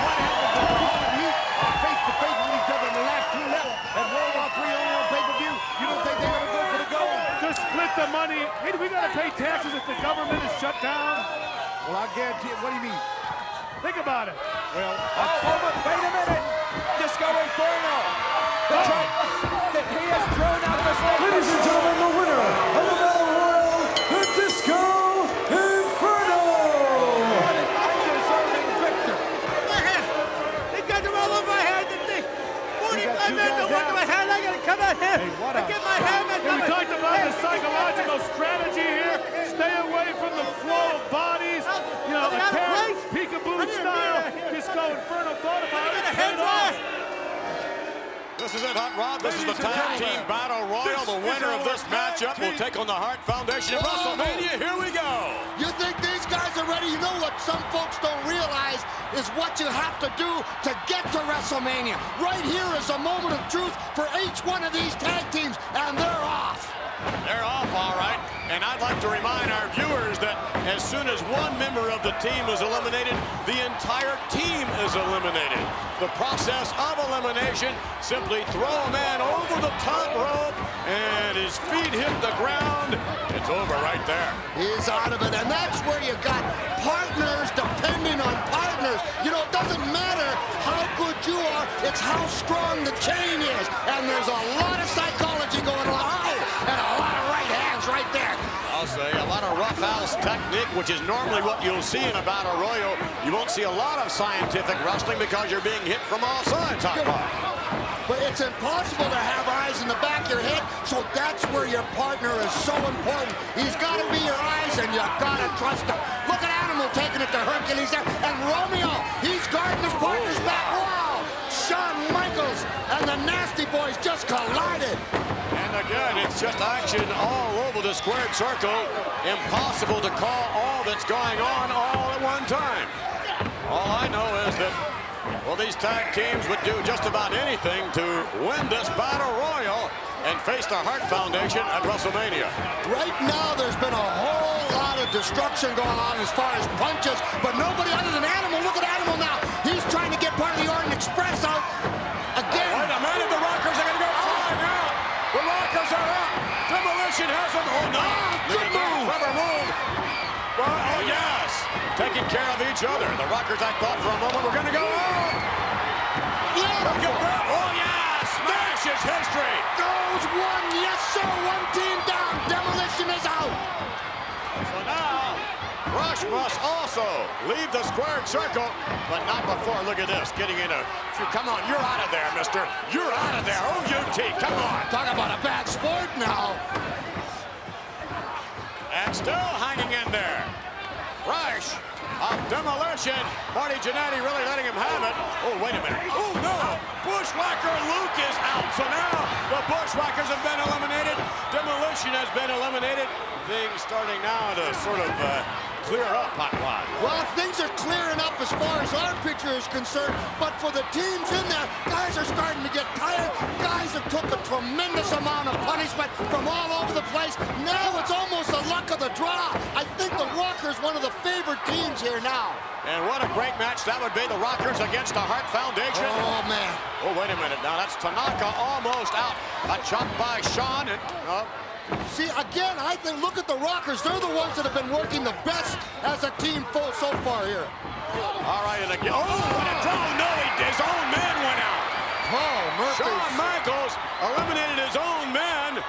What happened? Face to face with each other in the last 2 left. And World War III only on pay-per-view. You don't think they're going to go for the gold? Just split the money. Hey, do we got to pay taxes if the government is shut down? Well, I guarantee it. What do you mean? Think about it. Well, wait a minute. Disco Inferno. That's right. He has thrown out the State. Ladies and gentlemen, the winner of the Battle Royal, the Disco Inferno. What an undeserving victor. They got them all over my head, didn't they? 45 men don't want my head. I got to come out here. I get my hair messed up. We talked about the psychological strategy here. Stay away from the flow of bodies. You know, attack, peekaboo style. Disco Inferno thought about it. Head off. This is it, Hot Rod. This is the Tag Team Battle Royal. The winner of this matchup will take on the Hart Foundation of WrestleMania. Here we go. You think these guys are ready? You know what some folks don't realize is what you have to do to get to WrestleMania. Right here is a moment of truth for each one of these tag teams, and they're off. They're off, all right. And I'd like to remind our viewers that as soon as one member of the team is eliminated, the entire team is eliminated. The process of elimination, simply throw a man over the top rope and his feet hit the ground. It's over right there. He's out of it, and that's where you got partners depending on partners. You know, it doesn't matter how good you are, it's how strong the chain is. And there's a lot of psychology going on. And a lot of right hands right there. I'll say a lot of roughhouse technique, which is normally what you'll see in a battle royal. You won't see a lot of scientific wrestling because you're being hit from all sides, Hot Rod. But it's impossible to have eyes in the back of your head, so that's where your partner is so important. He's got to be your eyes, and you got to trust him. Look at Animal taking it to Hercules there, and Romeo, he's guarding his partner's back. Wow! Shawn Michaels and the Nasty Boys just collided. And again, it's just action all over the squared circle. Impossible to call all that's going on all at one time. All I know is that, well, these tag teams would do just about anything to win this battle royal and face the Hart Foundation at WrestleMania. Right now, there's been a whole lot of destruction going on as far as punches, but nobody other than Animal. Look at Animal now. He's trying to get part of the Orient Express out. Again. Wait a minute, the Rockers are going to go flying out. The Rockers are up. Demolition has them. Oh, no. Good move. Clever move. Well, oh, yes. Taking care of each other. The Rockers, I thought for a moment, were going to go out. Yeah. Look at that. Oh, yeah. Smash it is history. Goes one, yes sir, one team down. Demolition is out. So now, Rush must also leave the squared circle, but not before. Look at this, getting in a few. Come on, you're out of there, mister. You're out of there. OUT, come on. Talk about a bad sport now. And still hanging in there. Rush of Demolition. Marty Jannetty really letting him have it. Oh, wait a minute. Oh, no. Bushwhacker Luke is out. So now the Bushwhackers have been eliminated. Demolition has been eliminated. Things starting now to sort of clear up, Hot Rod. Well, things are clearing up as far as our picture is concerned, but for the teams in there, guys are starting to get tired. Guys have took a tremendous amount of punishment from all over the place. Now it's almost the luck of the draw. I think the Rockers one of the favored teams here now. And what a great match that would be, the Rockers against the Hart Foundation. Oh, man. Oh, wait a minute now. That's Tanaka almost out. A chop by Sean. And, see, again, I think, look at the Rockers. They're the ones that have been working the best as a team so far here. All right, and again. Oh, what a draw. No, his own man went out. Oh, Murphy. Shawn Michaels eliminated his own man.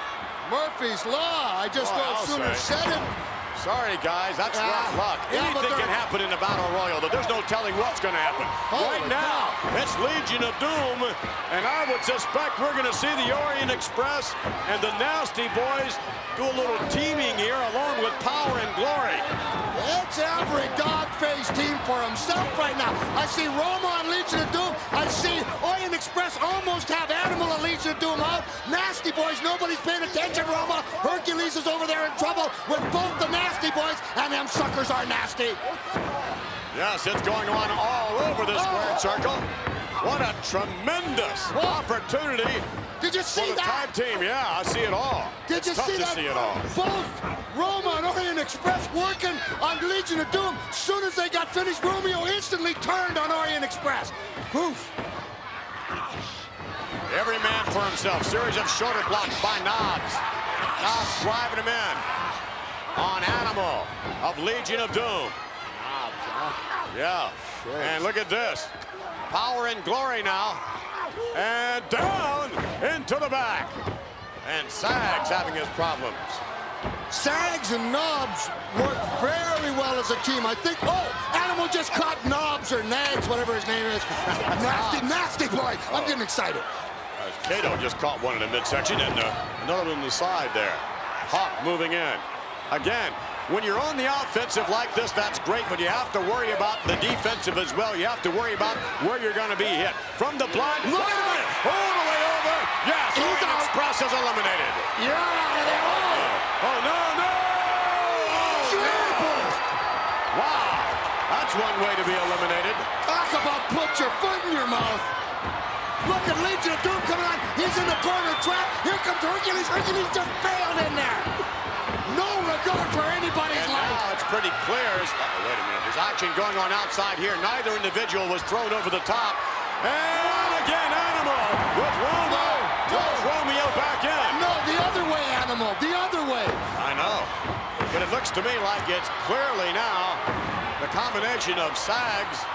Murphy's Law. I just no sooner said it. Sorry, guys, that's rough luck. Anything can happen in the Battle Royal, but there's no telling what's going to happen. Right now, it's Legion of Doom, and I would suspect we're going to see the Orient Express and the Nasty Boys do a little teaming here along with Power and Glory. It's every dog-faced team for himself right now. I see Roma and Legion of Doom. I see Orient Express almost have Animal and Legion of Doom out. Nasty Boys, nobody's paying attention, Roma. Hercules is over there in trouble with both the Nasty Boys, and them suckers are nasty. Yes, it's going on all over the squared circle. What a tremendous opportunity. Did you see for the that? tag team? Yeah, I see it all. Did you see that? See it all. Both Roma and Orient Express working on Legion of Doom. As soon as they got finished, Romeo instantly turned on Orient Express. Poof. Every man for himself. Series of shorter blocks by Knobs. Knobs driving him in on Animal of Legion of Doom. Yeah. And look at this. Power and Glory now. And down into the back. And Sags having his problems. Sags and Knobs work very well as a team. I think, Animal just caught Knobs or Nags, whatever his name is. Nasty boy. I'm getting excited. Cato just caught one in the midsection and another on the side there. Hawk moving in. Again, when you're on the offensive like this, that's great, but you have to worry about the defensive as well. You have to worry about where you're going to be hit. From the blind, all the way over. Yes, Orient Express is eliminated. You're out of there. Oh, no. Wow, that's one way to be eliminated. Talk about put your foot in your mouth. Look at Legion of Doom coming on. He's in the corner trap. Here comes Hercules. Hercules just failed in there. No regard for anybody's life. Now it's pretty clear. Wait a minute. There's action going on outside here. Neither individual was thrown over the top. And again, Animal with Roma. Throws Romeo back in. No, the other way, Animal. The other way. I know. But it looks to me like it's clearly now the combination of Sags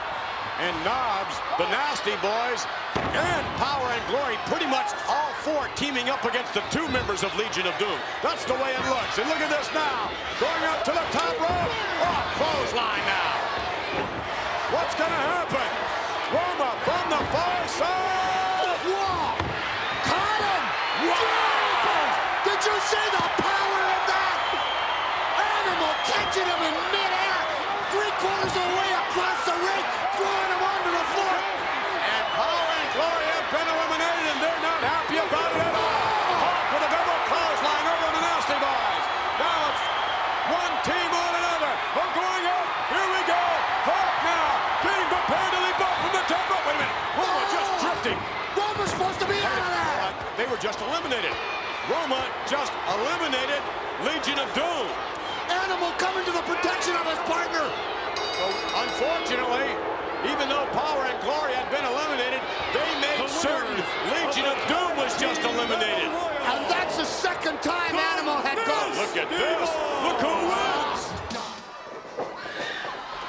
and Knobs, the Nasty Boys, and Power and Glory, pretty much all four teaming up against the two members of Legion of Doom. That's the way it looks. And look at this now. Going up to the top rope. Clothesline now. What's going to happen? Roma from the far side. Whoa! Caught him! Whoa! Did you see the power of that? Animal catching him in midair, 3/4 of the way across the ring, throwing him onto the floor. And Power and Glory have been eliminated, and they're not happy about it at all. Hawk with a double clothesline over the Nasty Boys. Now it's one team on another. We're going up. Here we go. Hawk now getting prepared to leap up from the top rope. Wait a minute. Roma just drifting. Roma's supposed to be out of there. They were just eliminated. Roma just eliminated Legion of Doom. Animal coming to the protection of his partner. So, unfortunately, even though Power and Glory had been eliminated, they made certain Legion of Doom was just eliminated. And that's the second time Animal had gone. Look at this. Look who wins.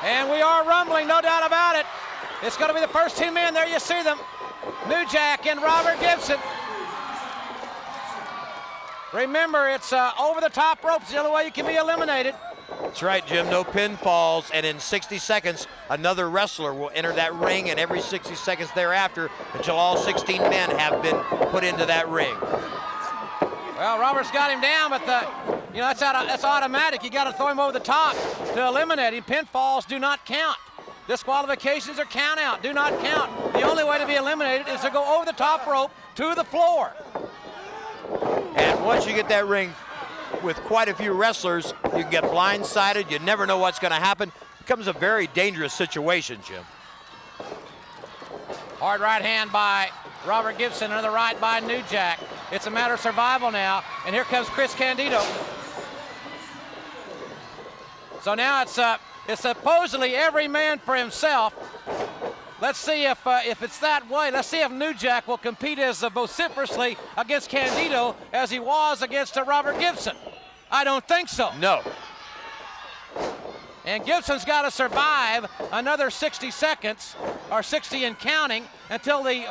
And we are rumbling, no doubt about it. It's going to be the first two men. There you see them. New Jack and Robert Gibson. Remember, it's over the top ropes. The only way you can be eliminated. That's right, Jim. No pinfalls, and in 60 seconds, another wrestler will enter that ring, and every 60 seconds thereafter until all 16 men have been put into that ring. Well, Robert's got him down, but that's automatic. You got to throw him over the top to eliminate him. Pinfalls do not count. Disqualifications or count out do not count. The only way to be eliminated is to go over the top rope to the floor. And once you get that ring with quite a few wrestlers, you can get blindsided. You never know what's going to happen. It becomes a very dangerous situation, Jim. Hard right hand by Robert Gibson, another right by New Jack. It's a matter of survival now, and here comes Chris Candido. So now it's supposedly every man for himself. Let's see if it's that way. Let's see if New Jack will compete as vociferously against Candido as he was against Robert Gibson. I don't think so. No. And Gibson's got to survive another 60 seconds, or 60 and counting, until the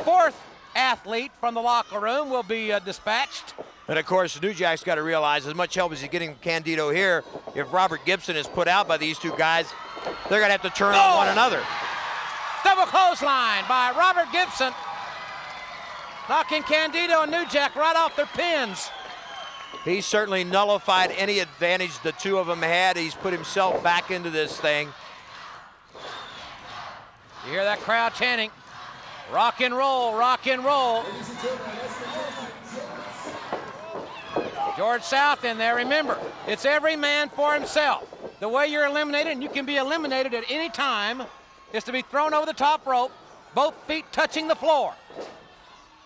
fourth athlete from the locker room will be dispatched. And of course, New Jack's got to realize as much help as he's getting Candido here, if Robert Gibson is put out by these two guys, they're going to have to turn on one another. Double clothesline by Robert Gibson, knocking Candido and New Jack right off their pins. He certainly nullified any advantage the two of them had. He's put himself back into this thing. You hear that crowd chanting, rock and roll, rock and roll. George South in there. Remember, it's every man for himself. The way you're eliminated, and you can be eliminated at any time, is to be thrown over the top rope, both feet touching the floor.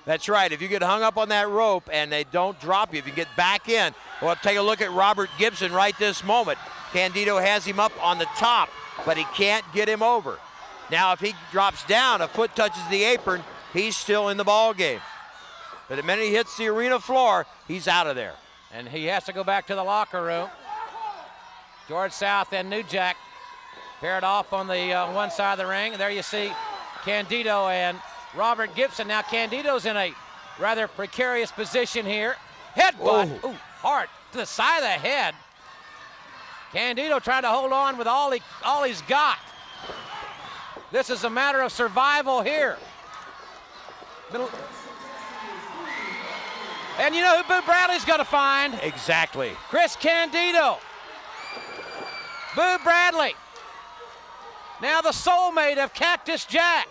That's right. If you get hung up on that rope and they don't drop you, if you get back in, well, take a look at Robert Gibson right this moment. Candido has him up on the top, but he can't get him over. Now, if he drops down, a foot touches the apron, he's still in the ball game. But the minute he hits the arena floor, he's out of there. And he has to go back to the locker room. George South and New Jack paired off on the one side of the ring. There you see Candido and Robert Gibson. Now Candido's in a rather precarious position here. Headbutt, ooh, hard to the side of the head. Candido trying to hold on with all he's got. This is a matter of survival here. And you know who Boo Bradley's gonna find? Exactly. Chris Candido. Boo Bradley. Now the soulmate of Cactus Jack.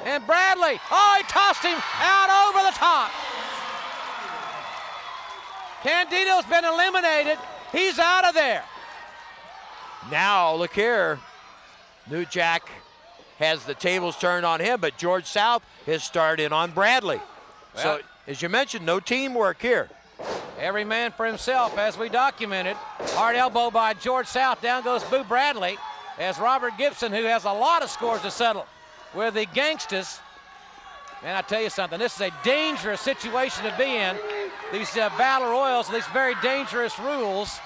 And Bradley, oh, he tossed him out over the top. Candido's been eliminated. He's out of there. Now, look here. New Jack has the tables turned on him, but George South has started in on Bradley. Well, so, as you mentioned, no teamwork here. Every man for himself, as we documented. Hard elbow by George South. Down goes Boo Bradley, as Robert Gibson, who has a lot of scores to settle with the Gangstas. Man, I tell you something, this is a dangerous situation to be in. These battle royals, these very dangerous rules.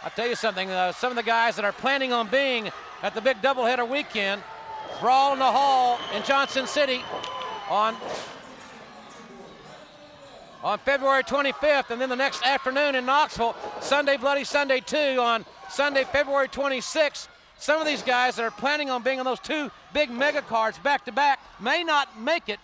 I tell you something, some of the guys that are planning on being at the big doubleheader weekend, Brawl in the Hall in Johnson City on February 25th, and then the next afternoon in Knoxville, Sunday Bloody Sunday 2 on Sunday, February 26th. Some of these guys that are planning on being on those two big mega cards back-to-back may not make it.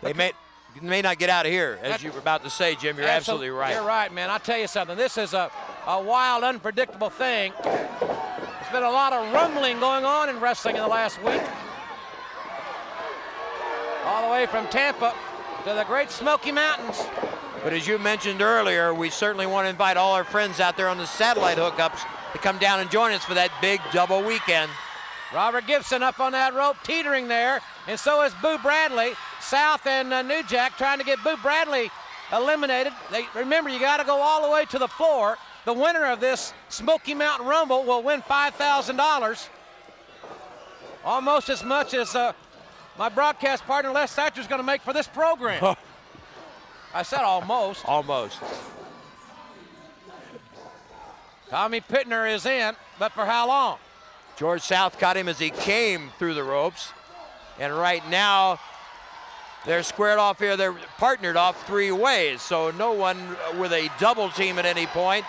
They may not get out of here, as you were about to say, Jim. You're absolutely right. You're right, man. I'll tell you something. This is a wild, unpredictable thing. There's been a lot of rumbling going on in wrestling in the last week. All the way from Tampa to the Great Smoky Mountains. But as you mentioned earlier, we certainly want to invite all our friends out there on the satellite hookups to come down and join us for that big double weekend. Robert Gibson up on that rope, teetering there, and so is Boo Bradley. South and New Jack trying to get Boo Bradley eliminated. Remember, you got to go all the way to the floor. The winner of this Smoky Mountain Rumble will win $5,000. Almost as much as my broadcast partner Les Thatcher is going to make for this program. I said almost. Almost. Tommy Pittner is in, but for how long? George South caught him as he came through the ropes. And right now, They're squared off here. They're partnered off 3 ways, so no one with a double team at any point.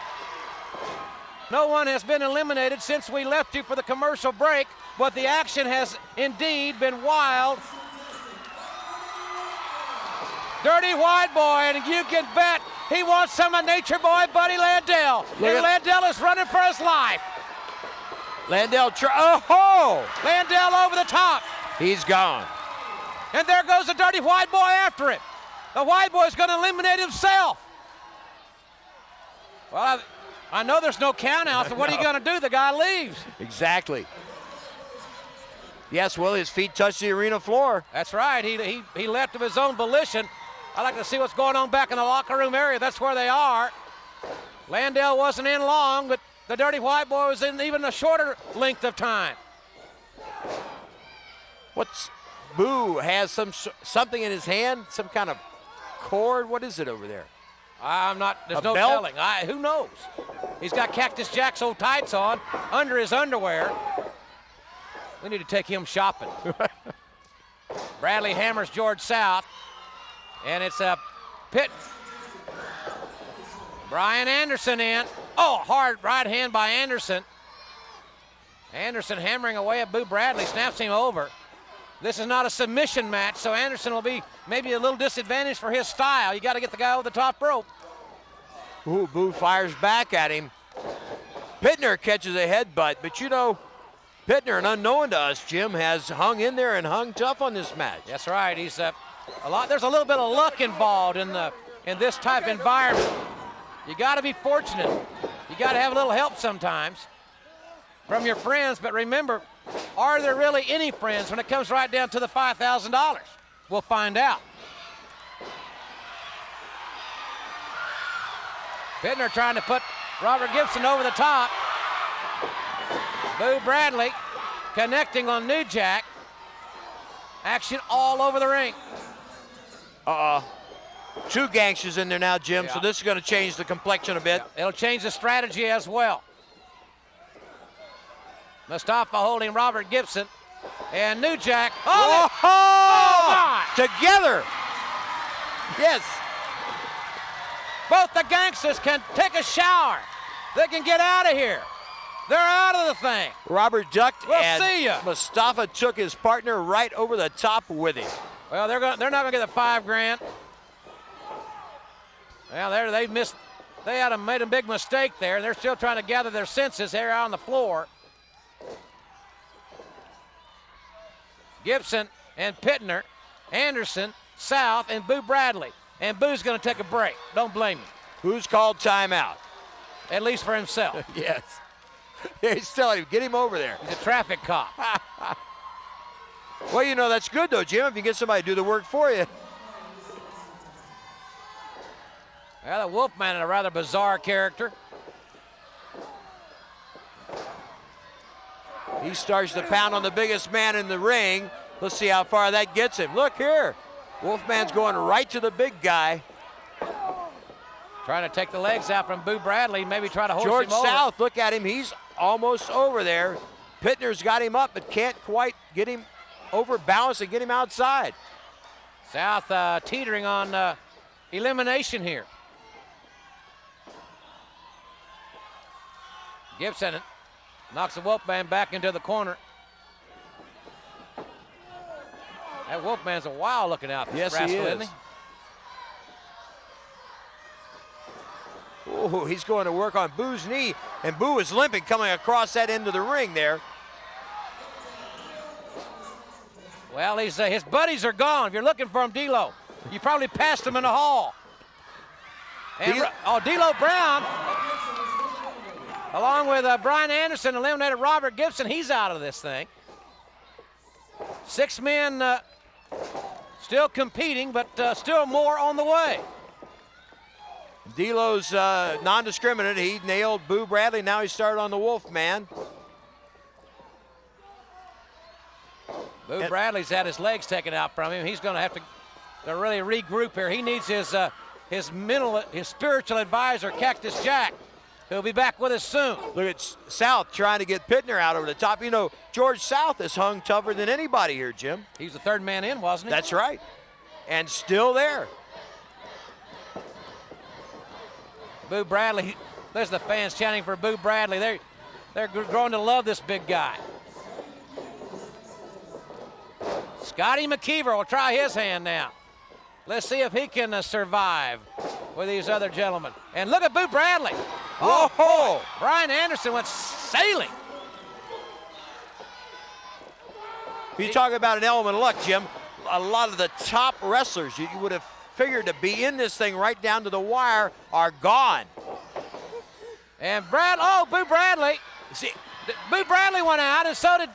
No one has been eliminated since we left you for the commercial break, but the action has indeed been wild. Dirty White Boy, and you can bet he wants some of Nature Boy Buddy Landel. And Landel is running for his life. Landel, oh! Landel over the top. He's gone. And there goes the Dirty White Boy after it. The White Boy's going to eliminate himself. Well, I know there's no count out, so what are you going to do? The guy leaves. Exactly. Yes, well, his feet touched the arena floor. That's right. He left of his own volition. I like to see what's going on back in the locker room area. That's where they are. Landel wasn't in long, but the Dirty White Boy was in even a shorter length of time. Boo has something in his hand, some kind of cord. What is it over there? There's no telling. Who knows? He's got Cactus Jack's old tights on under his underwear. We need to take him shopping. Bradley hammers George South, and it's a pit. Brian Anderson in. Oh, hard right hand by Anderson. Anderson hammering away at Boo Bradley, snaps him over. This is not a submission match, so Anderson will be maybe a little disadvantaged for his style. You got to get the guy over the top rope. Ooh, Boo fires back at him. Pittner catches a headbutt, but you know, Pittner, and unknown to us, Jim, has hung in there and hung tough on this match. That's right. He's there's a little bit of luck involved in this type of environment. You got to be fortunate. You got to have a little help sometimes from your friends, but remember, are there really any friends when it comes right down to the $5,000? We'll find out. Pittner trying to put Robert Gibson over the top. Boo Bradley connecting on New Jack. Action all over the ring. Two gangsters in there now, Jim, so this is going to change the complexion a bit. It'll change the strategy as well. Mustafa holding Robert Gibson. And New Jack. Oh my! Together. Yes. Both the gangsters can take a shower. They can get out of here. They're out of the thing. Robert ducked, We'll see ya. Mustafa took his partner right over the top with him. Well, they're not going to get the $5,000. Well, they had made a big mistake there. They're still trying to gather their senses here on the floor. Gibson and Pittner, Anderson, South, and Boo Bradley. And Boo's going to take a break. Don't blame him. Who's called timeout? At least for himself. Yes. He's telling him, get him over there. He's a traffic cop. Well, you know, that's good, though, Jim, if you get somebody to do the work for you. Well, the Wolfman is a rather bizarre character. He starts to pound on the biggest man in the ring. Let's see how far that gets him. Look here. Wolfman's going right to the big guy. Trying to take the legs out from Boo Bradley, maybe try to hold George him over. South, look at him. He's almost over there. Pittner's got him up, but can't quite get him over balance and get him outside. South teetering on elimination here. Gibson knocks the Wolfman back into the corner. That Wolfman's a wild looking out. Yes, rascal, he is. Isn't he? Ooh, he's going to work on Boo's knee, and Boo is limping coming across that end of the ring there. Well, his buddies are gone. If you're looking for him, D'Lo, you probably passed him in the hall. And D'Lo Brown, along with Brian Anderson, eliminated Robert Gibson. He's out of this thing. 6 men still competing, but still more on the way. D'Lo's non-discriminate. He nailed Boo Bradley. Now he started on the Wolfman. Boo Bradley's had his legs taken out from him. He's going to have to really regroup here. He needs his spiritual advisor, Cactus Jack, who'll be back with us soon. Look at South trying to get Pittner out over the top. You know, George South has hung tougher than anybody here, Jim. He was the third man in, wasn't he? That's right. and still there. Boo Bradley, there's the fans chanting for Boo Bradley. They're growing to love this big guy. Scotty McKeever will try his hand now. Let's see if he can survive with these other gentlemen. And look at Boo Bradley. Oh, boy. Brian Anderson went sailing. You talk about an element of luck, Jim. A lot of the top wrestlers you would have figured to be in this thing right down to the wire are gone. And Boo Bradley. See, Boo Bradley went out, and so did.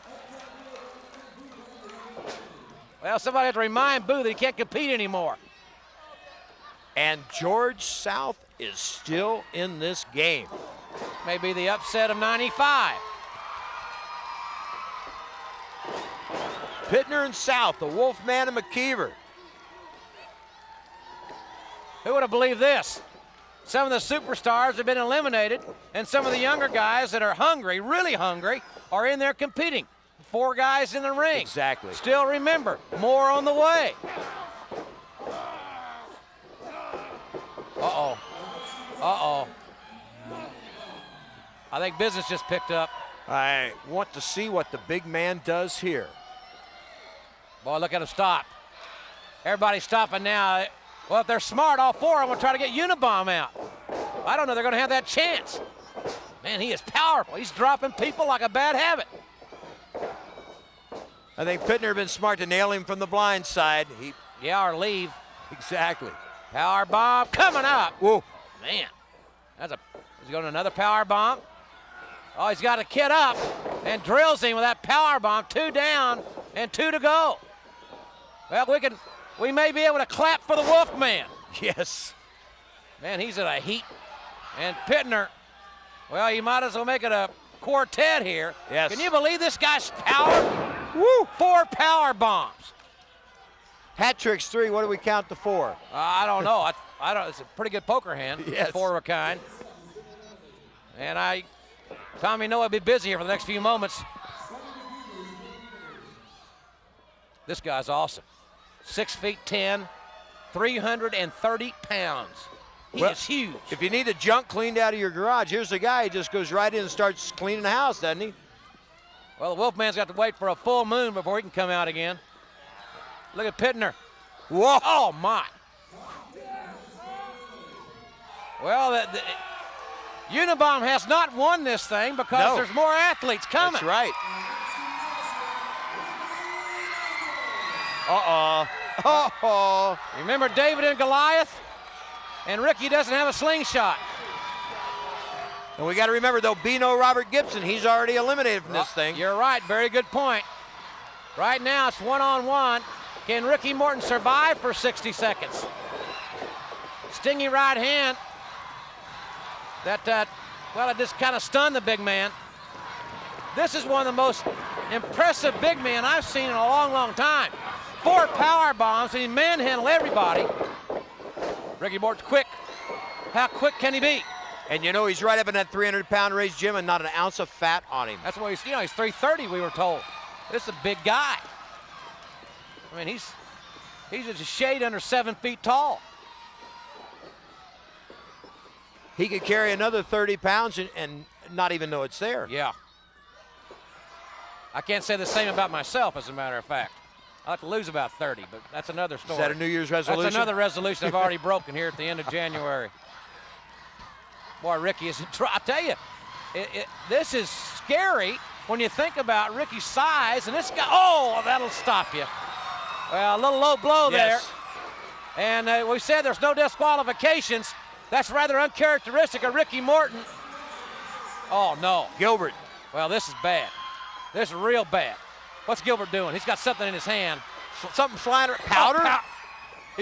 Well, somebody has to remind Boo that he can't compete anymore. And George South is still in this game. Maybe the upset of 95. Pittner and South, the Wolfman and McKeever. Who would have believed this? Some of the superstars have been eliminated, and some of the younger guys that are hungry, really hungry, are in there competing. 4 guys in the ring. Exactly. Still remember, more on the way. Uh-oh. Uh-oh. I think business just picked up. I want to see what the big man does here. Boy, look at him stop. Everybody's stopping now. Well, if they're smart, all 4 of them will try to get Unabomb out. I don't know they're going to have that chance. Man, he is powerful. He's dropping people like a bad habit. I think Pittner have been smart to nail him from the blind side. Yeah, or leave. Exactly. Power bomb coming up. Whoa. Man, is he going to another power bomb? Oh, he's got a kid up and drills him with that power bomb. 2 down and 2 to go. Well, we may be able to clap for the Wolfman. Yes. Man, he's in a heat. And Pittner, well, you might as well make it a quartet here. Yes. Can you believe this guy's power? Woo! 4 power bombs. Hat tricks 3. What do we count to 4? I don't know. I don't. It's a pretty good poker hand. Yes. 4 of a kind. And Tommy Noah will be busy here for the next few moments. This guy's awesome. 6'10", 330 pounds. He is huge. If you need the junk cleaned out of your garage, here's the guy. He just goes right in and starts cleaning the house, doesn't he? Well, the Wolfman's got to wait for a full moon before he can come out again. Look at Pittner. Whoa. Oh, my. Well, Unabomb has not won this thing because there's more athletes coming. That's right. Uh-oh. Uh-oh. Remember David and Goliath? And Ricky doesn't have a slingshot. And we got to remember, there'll be no Robert Gibson. He's already eliminated from this thing. You're right. Very good point. Right now, it's 1-on-1. Can Ricky Morton survive for 60 seconds? Stingy right hand. Well, it just kind of stunned the big man. This is one of the most impressive big men I've seen in a long, long time. 4 power bombs, and he manhandled everybody. Ricky Morton's quick. How quick can he be? And you know, he's right up in that 300-pound range, Jim, and not an ounce of fat on him. That's why he's 330, we were told. This is a big guy. I mean, he's just a shade under 7 feet tall. He could carry another 30 pounds and not even know it's there. Yeah. I can't say the same about myself, as a matter of fact. I like to lose about 30, but that's another story. Is that a New Year's resolution? That's another resolution I've already broken here at the end of January. Boy, Ricky is I tell you, this is scary when you think about Ricky's size, and this guy, that'll stop you. Well, a little low blow there. And we said there's no disqualifications. That's rather uncharacteristic of Ricky Morton. Oh, no. Gilbert. Well, this is bad. This is real bad. What's Gilbert doing? He's got something in his hand. Something flying around. Powder?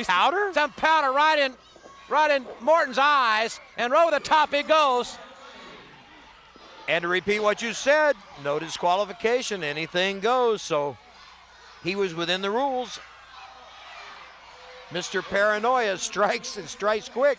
Powder? Some powder right in Morton's eyes, and over the top he goes. And to repeat what you said, no disqualification, anything goes, so he was within the rules. Mr. Paranoia strikes and strikes quick.